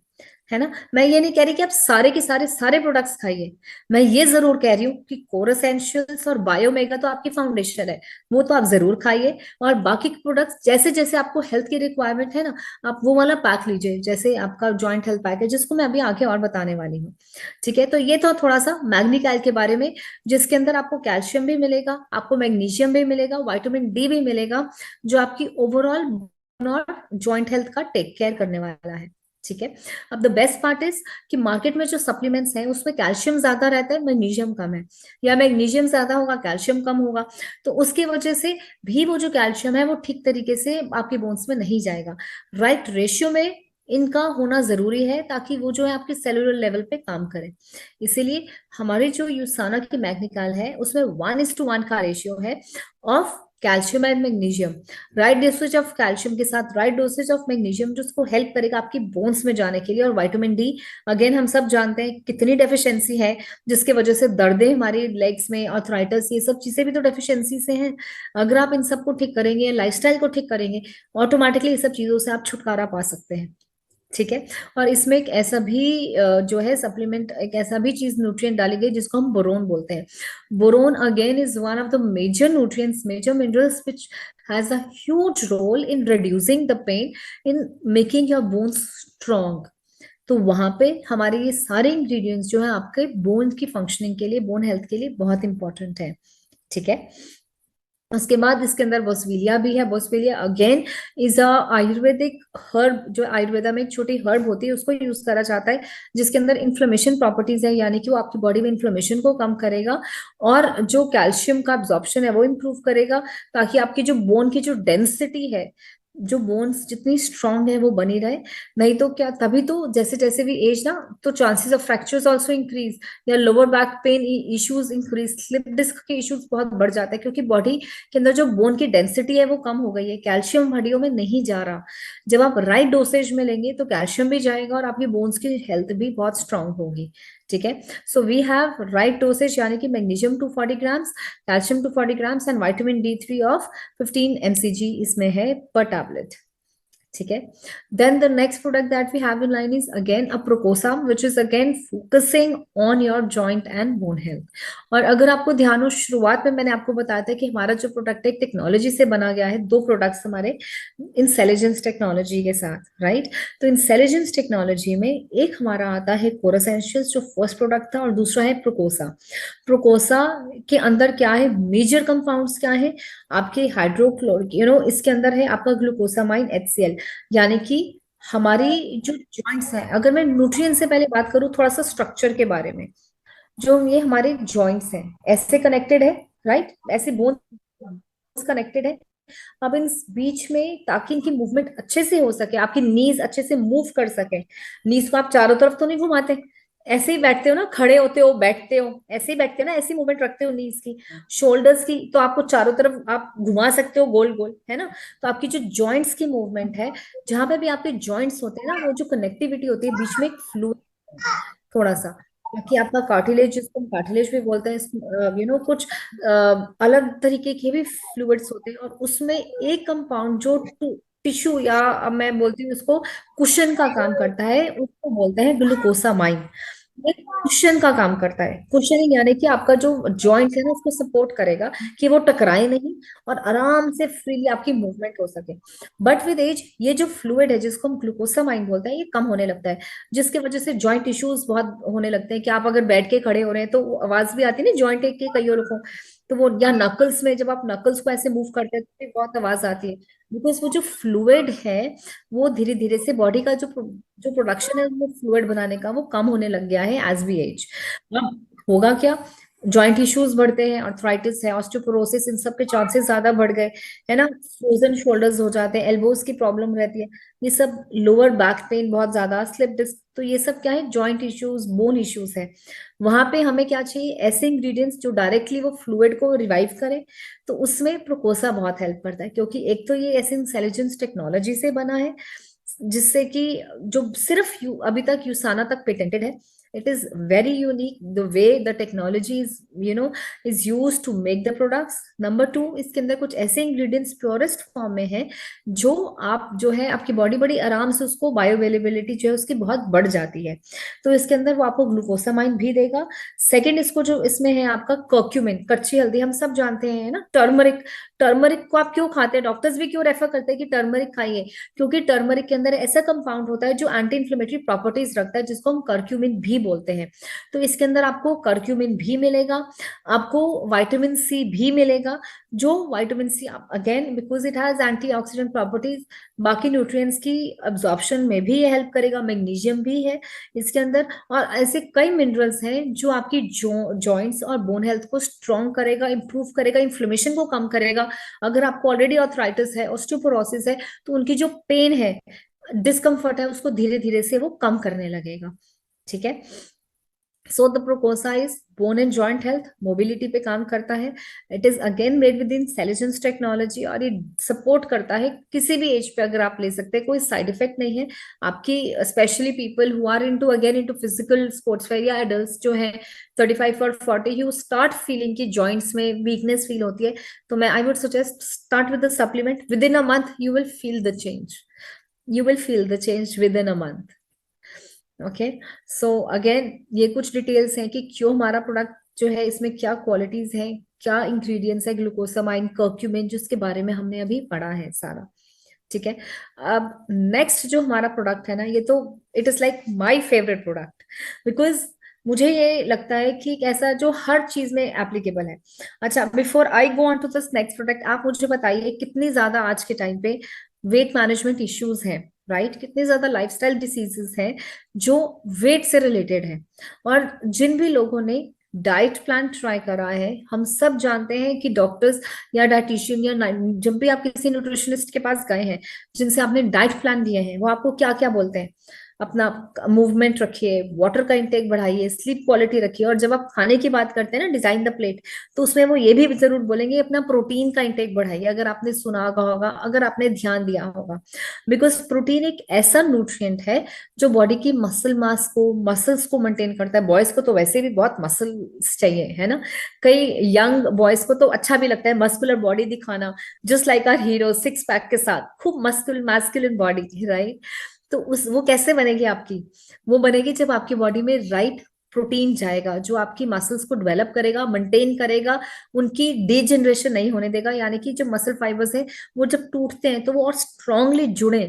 है ना। मैं ये नहीं कह रही कि आप सारे के सारे प्रोडक्ट्स खाइए। मैं ये जरूर कह रही हूँ कि कोर एसेंशियल्स और बायोमेगा तो आपकी फाउंडेशन है, वो तो आप जरूर खाइए। और बाकी के प्रोडक्ट्स जैसे जैसे आपको हेल्थ की रिक्वायरमेंट है ना, आप वो वाला पैक लीजिए, जैसे आपका जॉइंट हेल्थ पैक है जिसको मैं अभी आगे और बताने वाली हूँ। ठीक है, तो ये तो थोड़ा सा मैग्नीकाइल के बारे में, जिसके अंदर आपको कैल्शियम भी मिलेगा, आपको मैग्नीशियम भी मिलेगा, विटामिन डी भी मिलेगा, जो आपकी ओवरऑल और जॉइंट हेल्थ का टेक केयर करने वाला है। ठीक है। अब द बेस्ट पार्ट इज कि मार्केट में जो सप्लीमेंट्स हैं उसमें कैल्शियम ज्यादा रहता है, मैग्नीशियम कम है, या मैग्नीशियम ज्यादा होगा कैल्शियम कम होगा, तो उसकी वजह से भी वो जो कैल्शियम है वो ठीक तरीके से आपके बोन्स में नहीं जाएगा। राइट रेशियो में इनका होना जरूरी है ताकि वो जो है आपके सेलुलर लेवल पे काम करे। इसीलिए हमारे जो यूसाना की मैग्नीकाल है उसमें 1:1 का रेशियो है of calcium and magnesium. Right dosage of calcium के साथ राइट डोसेज ऑफ मैग्नीशियम जो उसको हेल्प करेगा आपकी बोन्स में जाने के लिए। और विटामिन डी, अगेन हम सब जानते हैं कितनी डेफिशिएंसी है जिसके वजह से दर्दें हमारी लेग्स में, आर्थराइटिस, ये सब चीजें भी तो डेफिशिएंसी से हैं। अगर आप इन सबको ठीक करेंगे, लाइफस्टाइल को ठीक करेंगे, ऑटोमेटिकली ये सब चीजों से आप छुटकारा पा सकते हैं। ठीक है। और इसमें एक ऐसा भी जो है सप्लीमेंट, एक ऐसा भी चीज न्यूट्रिएंट डाली गई जिसको हम बोरोन बोलते हैं। Boron again is one of the major nutrients, major minerals which has a huge role in reducing the pain, in making your bones strong. तो वहां पे हमारे ये सारे इंग्रेडिएंट्स जो है आपके बोन की फंक्शनिंग के लिए, बोन हेल्थ के लिए बहुत इंपॉर्टेंट है। ठीक है। उसके बाद इसके अंदर बोसविलिया भी है। Boswellia again is a Ayurvedic herb, जो आयुर्वेदा में एक छोटी हर्ब होती है उसको यूज करा जाता है, जिसके अंदर इन्फ्लेमेशन प्रॉपर्टीज है, यानी कि वो आपकी बॉडी में इन्फ्लेमेशन को कम करेगा और जो कैल्शियम का एब्जॉर्प्शन है वो इम्प्रूव करेगा, ताकि आपकी जो बोन की जो डेंसिटी है, जो बोन्स जितनी स्ट्रांग है वो बनी रहे। नहीं तो क्या, तभी तो जैसे जैसे भी एज ना, तो chances of fractures also increase, या lower back pain issues increase, slip disc के इश्यूज बहुत बढ़ जाते हैं, क्योंकि बॉडी के अंदर जो बोन की डेंसिटी है वो कम हो गई है, कैल्शियम हड्डियों में नहीं जा रहा। जब आप राइट डोसेज में लेंगे तो कैल्शियम भी जाएगा और आपकी बोन्स की हेल्थ भी बहुत स्ट्रांग होगी। ठीक है। So we have right dosage, यानी कि magnesium 240 grams, calcium 240 grams and vitamin D3 of 15 mcg इसमें है पर टैबलेट। ठीक है। Then the next product that we have in line is again a Procosa, which is again focusing on your joint and bone health. और अगर आपको ध्यान हो, शुरुआत में मैंने आपको बताया था कि हमारा जो प्रोडक्ट है एक टेक्नोलॉजी से बना गया है, 2 प्रोडक्ट्स हमारे इंसेलिजेंस टेक्नोलॉजी के साथ, राइट। तो इंसेलिजेंस टेक्नोलॉजी में एक हमारा आता है कोर एसेंशियल्स जो फर्स्ट प्रोडक्ट था, और दूसरा है प्रोकोसा। प्रोकोसा के अंदर क्या है, मेजर कंपाउंड्स क्या है आपके, हाइड्रोक्लोरिक, इसके अंदर है आपका ग्लूकोसामाइन HCl, यानी कि हमारी जो जॉइंट्स हैं, अगर मैं न्यूट्रिएंट से पहले बात करूं थोड़ा सा स्ट्रक्चर के बारे में, जो ये हमारे जॉइंट्स हैं ऐसे कनेक्टेड है, राइट, ऐसे बोन्स कनेक्टेड है। अब इन बीच में, ताकि इनकी मूवमेंट अच्छे से हो सके, आपकी नीज अच्छे से मूव कर सके, नीज को आप चारों तरफ तो नहीं घुमाते, ऐसे ही बैठते हो ना, खड़े होते हो, बैठते हो, ऐसे ही बैठते हो ना, ऐसी मूवमेंट रखते हो नीज की, शोल्डर्स की, तो आपको चारों तरफ आप घुमा सकते हो गोल गोल, है ना। तो आपकी जो जॉइंट्स की मूवमेंट है, जहां पे भी आपके जॉइंट्स होते हैं ना, वो जो कनेक्टिविटी होती है बीच में, एक फ्लूइड थोड़ा सा, ताकि आपका कार्टिलेज, जिसको हम कार्टिलेज भी बोलते हैं, कुछ अलग तरीके के भी फ्लूइड्स होते हैं, और उसमें एक कंपाउंड जो टिश्यू, या अब मैं बोलती हूँ उसको कुशन का काम करता है, उसको बोलते हैं ग्लूकोसामाइन। ये कुशन का काम करता है, कुशनिंग यानी कि आपका जो जॉइंट है ना, उसको सपोर्ट करेगा कि वो टकराए नहीं, और आराम से फ्रीली आपकी मूवमेंट हो सके। बट विद एज ये जो फ्लूइड है, जिसको हम ग्लूकोसामाइन बोलते हैं, ये कम होने लगता है, जिसकी वजह से जॉइंट इश्यूज बहुत होने लगते हैं, कि आप अगर बैठ के खड़े हो रहे हैं तो वो आवाज भी आती है ना जॉइंट के कईयों को, तो वो, या नकल्स में जब आप नकल्स को ऐसे मूव करते हैं तो भी बहुत आवाज आती है, बिकॉज वो जो फ्लूइड है, वो धीरे धीरे से बॉडी का जो प्रोडक्शन है वो फ्लूइड बनाने का, वो कम होने लग गया है एज वी एज। अब होगा क्या, जॉइंट इश्यूज बढ़ते हैं, आर्थराइटिस है, ऑस्टियोपोरोसिस, इन सब के चांसेस ज्यादा बढ़ गए, है ना। फ्रोजन शोल्डर्स हो जाते हैं, एल्बोज की प्रॉब्लम रहती है, ये सब, लोअर बैक पेन बहुत ज्यादा, स्लिप डिस्क, तो ये सब क्या है, जॉइंट इश्यूज, बोन इश्यूज है। वहां पे हमें क्या चाहिए, ऐसे इंग्रेडिएंट्स जो डायरेक्टली वो फ्लूइड को रिवाइव करे। तो उसमें प्रोकोसा बहुत हेल्प करता है, क्योंकि एक तो ये ऐसे इंटेलिजेंस टेक्नोलॉजी से बना है, जिससे कि जो सिर्फ अभी तक यूसाना तक पेटेंटेड है। It is very unique the way the technology is use to make the products. Number 2, इसके अंदर कुछ ऐसे इंग्रेडिएंट्स प्योरेस्ट फॉर्म में है, जो आप जो है आपकी बॉडी बड़ी आराम से, उसको बायो अवेलेबिलिटी जो है उसकी बहुत बढ़ जाती है। तो इसके अंदर वो आपको ग्लूकोसामाइन भी देगा। सेकंड, इसको जो इसमें है आपका कर्क्यूमिन, कच्ची हल्दी, हम सब जानते हैं ना, टर्मरिक। टर्मरिक को आप क्यों खाते हैं, डॉक्टर्स भी क्यों रेफर करते हैं कि टर्मरिक खाइए, क्योंकि टर्मरिक के अंदर ऐसा कंपाउंड होता है जो एंटी इन्फ्लेमेटरी प्रॉपर्टीज रखता है, जिसको हम कर्क्यूमिन भी बोलते हैं। तो इसके अंदर आपको कर्क्यूमिन भी मिलेगा, आपको विटामिन सी भी मिलेगा, जो vitamin C again because it has antioxidant properties, बाकी न्यूट्रिएंट्स की अब्जॉर्प्शन में भी ये हेल्प करेगा। मैग्नीशियम भी है इसके अंदर, और ऐसे कई मिनरल्स हैं जो आपकी जॉइंट्स और बोन हेल्थ को स्ट्रॉन्ग करेगा, इंप्रूव करेगा, इन्फ्लेमेशन को कम करेगा। अगर आपको ऑलरेडी आर्थराइटिस है, ऑस्टियोपोरोसिस है, तो उनकी जो पेन है, डिस्कम्फर्ट है, उसको धीरे धीरे से वो कम करने लगेगा। ठीक है। So the Procosa is bone and joint health, mobility पे काम करता है। It is again made with intelligence technology, और ये सपोर्ट करता है किसी भी एज पे, अगर आप ले सकते हैं, कोई साइड इफेक्ट नहीं है आपकी। Specially people who are into again into physical sports where, या एडल्ट्स जो है 35 और 40, यू स्टार्ट फीलिंग की जॉइंट्स में वीकनेस फील होती है, तो मैं I would suggest start with the supplement. Within a month you will feel the change, you will feel the change within a month. Okay. So again ये कुछ डिटेल्स हैं कि क्यों हमारा प्रोडक्ट जो है, इसमें क्या क्वालिटीज हैं, क्या इंग्रेडिएंट्स है, ग्लूकोसामाइन, कर्क्यूमिन, जिसके बारे में हमने अभी पढ़ा है सारा। ठीक है। अब नेक्स्ट जो हमारा प्रोडक्ट है ना, ये तो it is like my favourite product, because मुझे ये लगता है कि एक ऐसा जो हर चीज में एप्लीकेबल है। अच्छा, before I go on to this next product, आप मुझे बताइए कितनी ज्यादा आज के टाइम पे वेट मैनेजमेंट इश्यूज हैं, राइट, कितने ज्यादा लाइफस्टाइल डिसीजेस हैं जो वेट से रिलेटेड है। और जिन भी लोगों ने डाइट प्लान ट्राई करा है, हम सब जानते हैं कि डॉक्टर्स या डाइटिशियन, या जब भी आप किसी न्यूट्रिशनिस्ट के पास गए हैं, जिनसे आपने डाइट प्लान लिए हैं, वो आपको क्या क्या बोलते हैं, अपना मूवमेंट रखिए, वाटर का इंटेक बढ़ाइए, स्लीप क्वालिटी रखिए, और जब आप खाने की बात करते हैं ना, डिजाइन द प्लेट, तो उसमें वो ये भी जरूर बोलेंगे अपना प्रोटीन का इंटेक बढ़ाइए, अगर आपने सुना होगा, अगर आपने ध्यान दिया होगा। बिकॉज प्रोटीन एक ऐसा न्यूट्रिएंट है जो बॉडी की मसल मास को, मसल्स को मेंटेन करता है। बॉयज को तो वैसे भी बहुत मसल्स चाहिए, है ना। कई यंग बॉयज को तो अच्छा भी लगता है मस्कुलर बॉडी दिखाना, just like our hero, six pack के साथ, खूब मैस्कुलिन बॉडी, राइट। तो वो कैसे बनेगी आपकी, वो बनेगी जब आपकी बॉडी में राइट प्रोटीन जाएगा, जो आपकी मसल्स को डेवलप करेगा, मेंटेन करेगा, उनकी डीजनरेशन नहीं होने देगा, यानी कि जो मसल फाइबर्स हैं वो जब टूटते हैं तो वो और स्ट्रांगली जुड़े,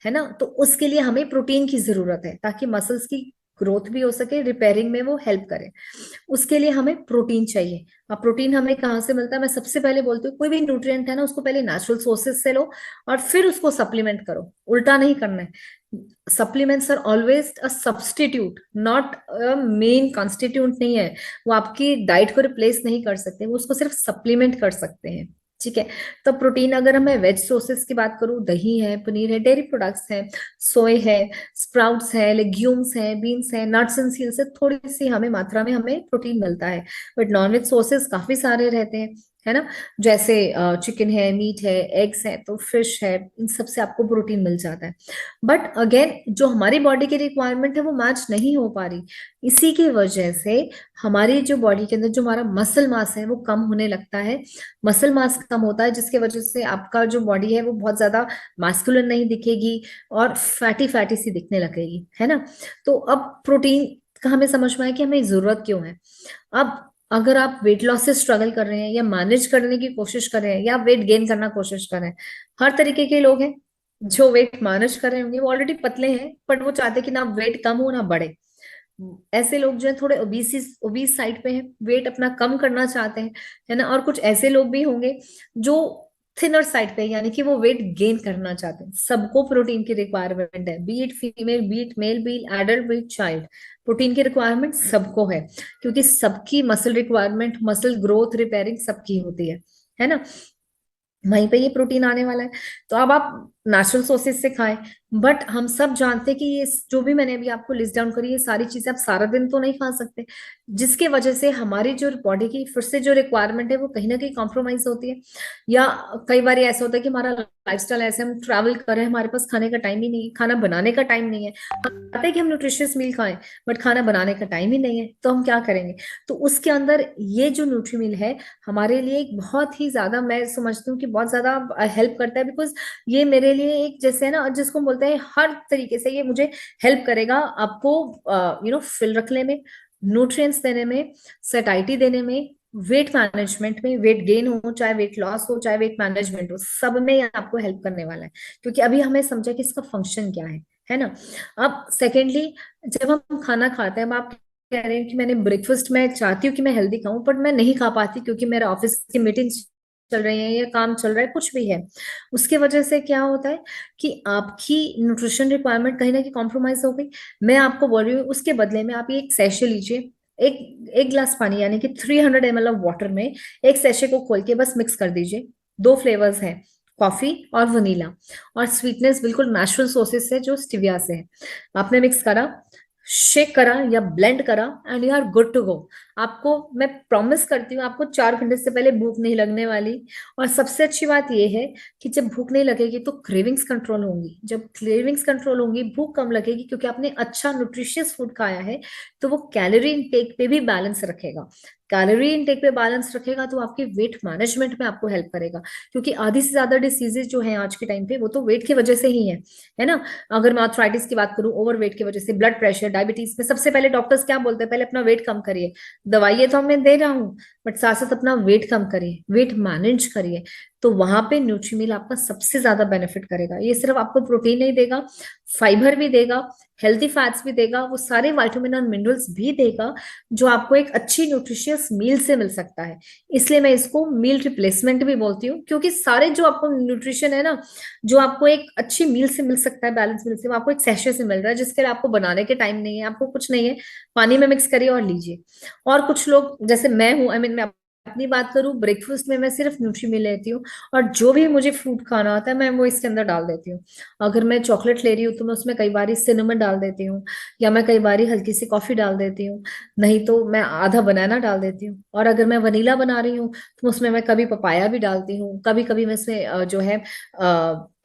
है ना। तो उसके लिए हमें प्रोटीन की जरूरत है, ताकि मसल्स की ग्रोथ भी हो सके, रिपेयरिंग में वो हेल्प करे। उसके लिए हमें प्रोटीन चाहिए। अब प्रोटीन हमें कहाँ से मिलता है, मैं सबसे पहले बोलती हूँ, कोई भी न्यूट्रिएंट है ना, उसको पहले नेचुरल सोर्सेज से लो, और फिर उसको सप्लीमेंट करो, उल्टा नहीं करना है। Supplements are always a substitute, not a main constituent नहीं है। वो आपकी डाइट को रिप्लेस नहीं कर सकते, वो उसको सिर्फ सप्लीमेंट कर सकते हैं। ठीक है। तो प्रोटीन अगर मैं वेज सोर्सेस की बात करूं, दही है, पनीर है, डेयरी प्रोडक्ट्स है, सोय है, स्प्राउट्स है, लेग्यूम्स है, बीन्स है, नट्स एंड सीड्स से थोड़ी सी हमें मात्रा में हमें प्रोटीन मिलता है। बट नॉनवेज सोर्सेस काफी सारे रहते हैं, है ना, जैसे चिकन है, मीट है, एग्स है, तो फिश है, इन सब से आपको प्रोटीन मिल जाता है। बट अगेन जो हमारी बॉडी की रिक्वायरमेंट है वो मैच नहीं हो पा रही। इसी की वजह से हमारी जो बॉडी के अंदर जो हमारा मसल मास है वो कम होने लगता है। मसल मास कम होता है जिसकी वजह से आपका जो बॉडी है वो बहुत ज्यादा मास्कुलर नहीं दिखेगी और फैटी फैटी सी दिखने लगेगी, है ना। तो अब प्रोटीन का हमें समझ में आया कि हमें जरूरत क्यों है। अब अगर आप वेट लॉस से स्ट्रगल कर रहे हैं या मैनेज करने की कोशिश कर रहे हैं या वेट गेन करना कोशिश कर रहे हैं, हर तरीके के लोग हैं। जो वेट मैनेज कर रहे होंगे वो ऑलरेडी पतले हैं, बट वो चाहते हैं कि ना वेट कम हो ना बढ़े। ऐसे लोग जो है थोड़े ओबीस साइड पे हैं, वेट अपना कम करना चाहते हैं, है ना। और कुछ ऐसे लोग भी होंगे जो थिनर साइड पे, यानी कि वो वेट गेन करना चाहते हैं। सबको प्रोटीन की रिक्वायरमेंट है, be it female, be it male, be it adult, be it child. Protein की रिक्वायरमेंट सबको है, क्योंकि सबकी muscle requirement, muscle growth, repairing सबकी होती है ना। वहीं पे ये प्रोटीन आने वाला है। तो अब आप नेचुरल सोर्सेज से खाएं, बट हम सब जानते हैं कि ये जो भी मैंने अभी आपको लिस्ट डाउन करी, ये सारी चीजें आप सारा दिन तो नहीं खा सकते, जिसके वजह से हमारी जो बॉडी की फिर से जो रिक्वायरमेंट है वो कहीं ना कहीं कॉम्प्रोमाइज होती है। या कई बार ऐसा होता है कि हमारा लाइफस्टाइल ऐसे, हम ट्रैवल कर रहे हैं, हमारे पास खाने का टाइम ही नहीं है, खाना बनाने का टाइम नहीं है। हम चाहते हैं कि हम न्यूट्रिशियस मील खाएं, बट खाना बनाने का टाइम ही नहीं है, तो हम क्या करेंगे। तो उसके अंदर ये जो न्यूट्री मील है हमारे लिए एक बहुत ही ज्यादा, मैं समझती हूँ कि बहुत ज्यादा हेल्प करता है। बिकॉज ये मेरे लिए एक जैसे है ना, जिसको बोलते हैं हर तरीके से ये मुझे हेल्प करेगा आपको फिल रखने में, न्यूट्रिएंट्स देने में, सैटिस्फैक्टी देने में, वेट मैनेजमेंट में, वेट गेन हो चाहे वेट लॉस हो चाहे वेट मैनेजमेंट हो, सब में ये आपको हेल्प करने वाला है। क्योंकि अभी हमें समझा कि इसका फंक्शन क्या है ना। अब सेकेंडली, जब हम खाना खाते हैं, अब आप कह रहे हैं कि मैंने ब्रेकफास्ट में चाहती हूँ कि मैं हेल्दी खाऊं, पर मैं नहीं खा पाती क्योंकि मेरा ऑफिस की मीटिंग चल रही है या काम चल रहा है, कुछ भी है। उसके वजह से क्या होता है कि आपकी न्यूट्रिशन रिक्वायरमेंट कहीं ना कहीं कॉम्प्रोमाइज हो गई। मैं आपको बोल रही हूँ उसके बदले में आप ये एक सैशे लीजिए, एक एक गिलास पानी यानी कि 300 ml ऑफ वाटर में एक सैशे को खोल के बस मिक्स कर दीजिए। दो फ्लेवर्स हैं, कॉफी और वनीला, और स्वीटनेस बिल्कुल नेचुरल सोर्सेस से जो स्टिविया से है। आपने मिक्स करा, शेक करा या ब्लेंड करा, and you are good to go. आपको मैं प्रॉमिस करती हूँ आपको 4 घंटे से पहले भूख नहीं लगने वाली। और सबसे अच्छी बात यह है कि जब भूख नहीं लगेगी तो क्रेविंग्स कंट्रोल होंगी। जब क्रेविंग्स कंट्रोल होंगी, भूख कम लगेगी, क्योंकि आपने अच्छा न्यूट्रिशियस फूड खाया है, तो वो कैलोरी इनटेक पे भी बैलेंस रखेगा। कैलोरी इनटेक पे बैलेंस रखेगा तो आपके वेट मैनेजमेंट में आपको हेल्प करेगा। क्योंकि आधी से ज्यादा डिसीजेज जो है आज के टाइम पे वो तो वेट की वजह से ही है ना। अगर मैं आर्थराइटिस की बात करूं, ओवरवेट की वजह से, ब्लड प्रेशर, डायबिटीज में सबसे पहले डॉक्टर्स क्या बोलते हैं, पहले अपना वेट कम करिए। दवाइयां तो मैं दे रहा हूँ, बट साथ साथ अपना वेट कम करिए, वेट मैनेज करिए। तो वहां पे न्यूट्रीमिल आपका सबसे ज्यादा बेनिफिट करेगा। ये सिर्फ आपको प्रोटीन नहीं देगा, फाइबर भी देगा, हेल्थी फैट्स भी देगा, वो सारे विटामिन और मिनरल्स भी देगा जो आपको एक अच्छी न्यूट्रिशियस मील से मिल सकता है। इसलिए मैं इसको मील रिप्लेसमेंट भी बोलती हूँ, क्योंकि सारे जो आपको न्यूट्रिशन है ना, जो आपको एक अच्छी मील से मिल सकता है, बैलेंस मील से, वो आपको एक सैशे से मिल रहा है, जिसके लिए आपको बनाने के टाइम नहीं है, आपको कुछ नहीं है, पानी में मिक्स करिए और लीजिए। और कुछ लोग जैसे मैं हूं, आई मीन मैं अपनी बात करूं, ब्रेकफास्ट में मैं सिर्फ न्यूट्री मिल लेती हूँ, और जो भी मुझे फ्रूट खाना होता है मैं वो इसके अंदर डाल देती हूँ। अगर मैं चॉकलेट ले रही हूँ तो मैं उसमें कई बार सिनेमन डाल देती हूँ, या मैं कई बार हल्की सी कॉफी डाल देती हूँ, नहीं तो मैं आधा बनाना डाल देती हूँ। और अगर मैं वनीला बना रही हूँ तो उसमें मैं कभी पपाया भी डालती हूँ, कभी कभी मैं इसमें जो है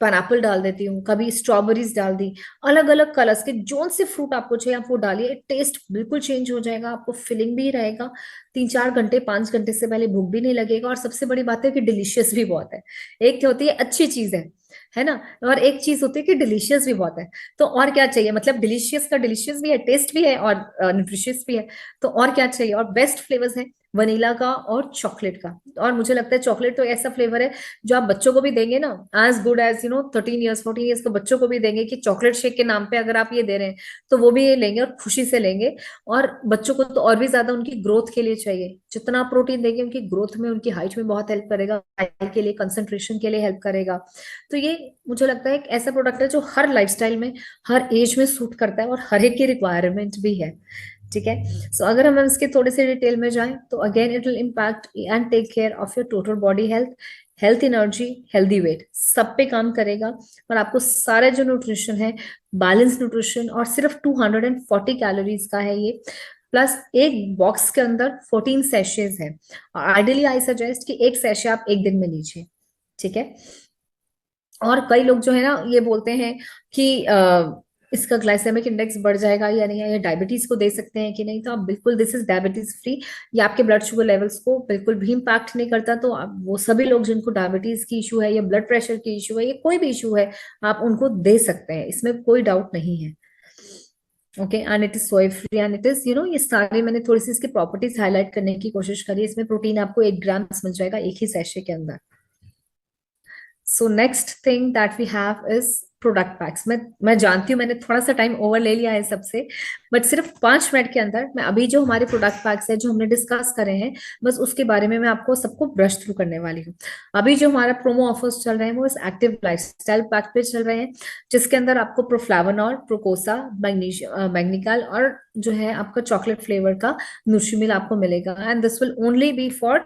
पाइनएप्पल डाल देती हूँ, कभी स्ट्रॉबेरीज डाल दी। अलग अलग कलर्स के जोन से फ्रूट आपको चाहिए आप वो डालिए, टेस्ट बिल्कुल चेंज हो जाएगा, आपको फिलिंग भी रहेगा, 3-4 घंटे 5 घंटे से पहले भूख भी नहीं लगेगा। और सबसे बड़ी बात है कि डिलीशियस भी बहुत है। एक क्या होती है, अच्छी चीज है ना, और एक चीज होती है कि डिलीशियस भी बहुत है। तो और क्या चाहिए, मतलब डिलीशियस का डिलीशियस भी है, टेस्ट भी है, और न्यूट्रिशियस भी है। तो और क्या चाहिए। और बेस्ट फ्लेवर्स है वनीला का और चॉकलेट का। और मुझे लगता है चॉकलेट तो ऐसा फ्लेवर है जो आप बच्चों को भी देंगे ना, as good as 13 years 14 years के बच्चों को भी देंगे, कि चॉकलेट शेक के नाम पे अगर आप ये दे रहे हैं तो वो भी ये लेंगे और खुशी से लेंगे। और बच्चों को तो और भी ज्यादा उनकी ग्रोथ के लिए चाहिए, जितना प्रोटीन देंगे उनकी ग्रोथ में, उनकी हाइट में बहुत हेल्प करेगा, के लिए, कंसंट्रेशन के लिए हेल्प करेगा। तो ये मुझे लगता है एक ऐसा प्रोडक्ट है जो हर लाइफस्टाइल में, हर एज में सूट करता है, और हर एक की रिक्वायरमेंट भी है। ठीक है। सो अगर हम इसके थोड़े से डिटेल में जाएं तो again it will impact and take care of your total body health, health energy, healthy weight, सब पे काम करेगा। और आपको सारे जो न्यूट्रिशन है, बैलेंस न्यूट्रिशन, और सिर्फ 240 कैलोरीज का है ये, प्लस एक बॉक्स के अंदर 14 सेशेज है। आइडियली आई सजेस्ट कि एक सेशे आप एक दिन में लीजिए, ठीक है। और कई लोग जो है ना ये बोलते हैं कि इसका ग्लाइसेमिक इंडेक्स बढ़ जाएगा या नहीं, या डायबिटीज को दे सकते हैं कि नहीं, तो आप बिल्कुल, दिस इज डायबिटीज फ्री। ये आपके ब्लड शुगर लेवल्स को बिल्कुल भी इम्पैक्ट नहीं करता। तो आप वो सभी लोग जिनको डायबिटीज की इशू है या ब्लड प्रेशर की इशू है या कोई भी इशू है, आप उनको दे सकते हैं, इसमें कोई डाउट नहीं है। Okay, and it is soya free, and it is ये सारे मैंने थोड़ी सी इसकी प्रॉपर्टीज हाईलाइट करने की कोशिश करी। इसमें प्रोटीन आपको 1 ग्राम मिल जाएगा एक ही सैशे के अंदर। So next thing that we have is product packs. मैं जानती हूँ मैंने थोड़ा सा टाइम ओवर ले लिया है सबसे, बट सिर्फ 5 मिनट के अंदर मैं अभी जो हमारे प्रोडक्ट पैक्स है जो हमने डिस्कस करे हैं, बस उसके बारे में मैं आपको सबको ब्रश थ्रू करने वाली हूँ। अभी जो हमारा प्रोमो ऑफर्स चल रहे हैं वो इस एक्टिव लाइफस्टाइल पैक पे चल रहे हैं, जिसके अंदर आपको प्रोफ्लावनॉल, प्रोकोसा, मैग्नीकाल और जो है आपका चॉकलेट फ्लेवर का न्यूट्रीमिल आपको मिलेगा। And this will only be for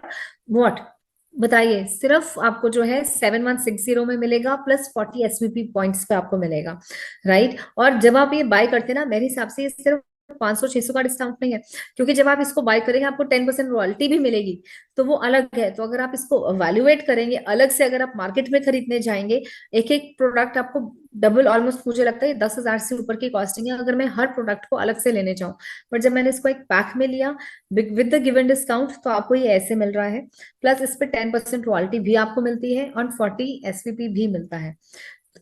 what, बताइए, सिर्फ आपको जो है 7160 में मिलेगा, प्लस 40 SVP पॉइंट्स पे आपको मिलेगा, राइट। और जब आप ये बाय करते हैं ना, मेरे हिसाब से ये सिर्फ 500-600 का डिस्काउंट नहीं है, क्योंकि जब आप इसको बाय करेंगे आपको 10% रॉयल्टी भी मिलेगी, तो वो अलग है। तो अगर आप इसको वैल्यूएट करेंगे अलग से, अगर आप मार्केट में खरीदने जाएंगे, एक एक प्रोडक्ट आपको डबल, ऑलमोस्ट मुझे लगता है 10,000 से ऊपर की कॉस्टिंग है अगर मैं हर प्रोडक्ट को अलग से लेने जाऊं। बट जब मैंने इसको एक पैक में लिया विद द गिवन डिस्काउंट, तो आपको ये ऐसे मिल रहा है, प्लस इस पे 10% रॉयल्टी भी आपको मिलती है और 40 SVP भी मिलता है।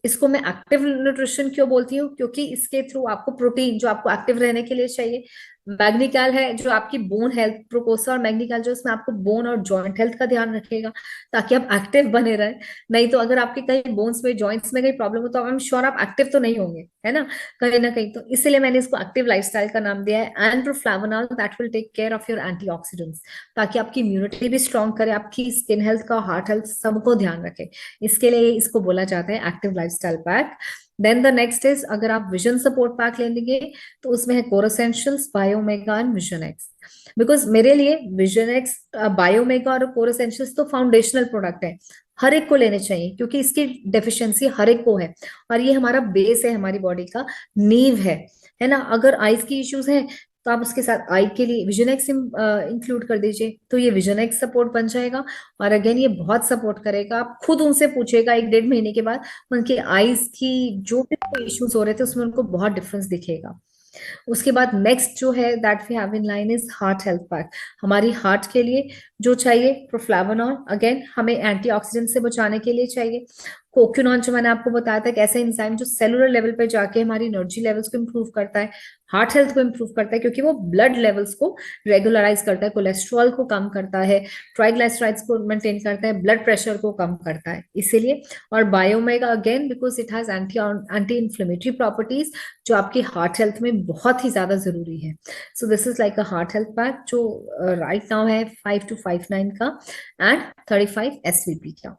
इसको मैं एक्टिव न्यूट्रिशन क्यों बोलती हूँ, क्योंकि इसके थ्रू आपको प्रोटीन जो आपको एक्टिव रहने के लिए चाहिए, मैग्नीकाल है जो आपकी बोन हेल्थ, प्रोकोसा और मैग्नीकाल जो इसमें आपको बोन और जॉइंट हेल्थ का ध्यान रखेगा ताकि आप एक्टिव बने रहे। नहीं तो अगर आपके कहीं बोन्स में, जॉइंट्स में कहीं प्रॉब्लम हो तो आई एम श्योर आप एक्टिव तो नहीं होंगे, है ना, कहीं ना कहीं। तो इसीलिए मैंने इसको एक्टिव लाइफस्टाइल का नाम दिया है। And Proflavanol that will take care of your antioxidants, ताकि आपकी इम्यूनिटी भी स्ट्रॉन्ग करे, आपकी स्किन हेल्थ का, हार्ट हेल्थ सबको ध्यान रखे। इसके लिए इसको बोला जाता है active lifestyle pack. Then the next is, अगर आप विजन सपोर्ट पैक लेंगे तो उसमें है core essentials, Biomega and Visionex. Because मेरे लिए विजन एक्स, बायोमेगा और कोर एसेंशियल्स तो फाउंडेशनल प्रोडक्ट है, हर एक को लेने चाहिए, क्योंकि इसकी डेफिशिएंसी हर एक को है और ये हमारा बेस है, हमारी बॉडी का नींव है ना। अगर आईज की इश्यूज हैं तो आप उसके साथ आई के लिए विजन एक्स इंक्लूड कर दीजिए, तो ये विजन एक्स सपोर्ट बन जाएगा। और अगेन ये बहुत सपोर्ट करेगा। आप खुद उनसे पूछेगा 1-1.5 महीने के बाद उनके आईज की जो भी इश्यूज हो रहे थे उसमें उनको बहुत डिफरेंस दिखेगा। उसके बाद नेक्स्ट जो है that we have in line is heart health pack. हमारी हार्ट के लिए जो चाहिए प्रोफ्लावोनॉल, अगेन हमें एंटीऑक्सीडेंट से बचाने के लिए चाहिए। कोक्यूनॉन जो मैंने आपको बताया था, एक ऐसा एंजाइम जो सेलुलर लेवल पे जाके हमारी एनर्जी लेवल्स को इम्प्रूव करता है, हार्ट हेल्थ को इम्प्रूव करता है, क्योंकि वो ब्लड लेवल्स को रेगुलराइज करता है, कोलेस्ट्रॉल को कम करता है, ट्राइग्लिसराइड्स को मेंटेन करता है, ब्लड प्रेशर को कम करता है, इसीलिए। और Biomega again because it has anti inflammatory properties जो आपकी हार्ट हेल्थ में बहुत ही ज्यादा जरूरी है। So this is like a heart health pack जो राइट नाउ है 5259 का एंड 35 SVP का।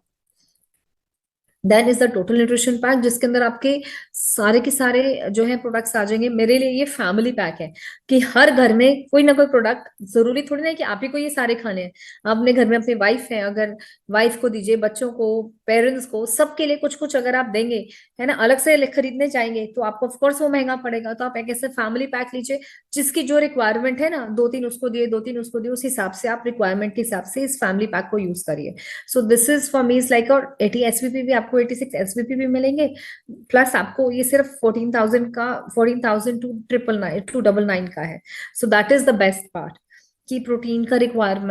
Then is the total nutrition pack, जिसके अंदर आपके सारे के सारे जो है प्रोडक्ट्स आ जाएंगे। मेरे लिए ये फैमिली पैक है कि हर घर में कोई ना कोई प्रोडक्ट, जरूरी थोड़ी ना है कि आप ही को ये सारे खाने हैं। अपने घर में अपनी वाइफ है, अगर वाइफ को दीजिए, बच्चों को, पेरेंट्स को, सबके लिए कुछ कुछ अगर आप देंगे, है ना, अलग से खरीदने जाएंगे तो आपको ऑफकोर्स वो महंगा पड़ेगा। तो आप एक ऐसे फैमिली पैक लीजिए जिसकी जो रिक्वायरमेंट है ना, 2-3 उसको दिए, 2-3 उसको दिए, उस हिसाब से आप रिक्वायरमेंट के हिसाब से इस फैमिली पैक को यूज करिए। सो this is for me is like, और 80 SVP भी आपको 86 SVP भी मिलेंगे, प्लस आपको ये सिर्फ 14,000 का, 14,000 to 299 का है। So that is the best part कि प्रोटीन का रिक्वायरमेंट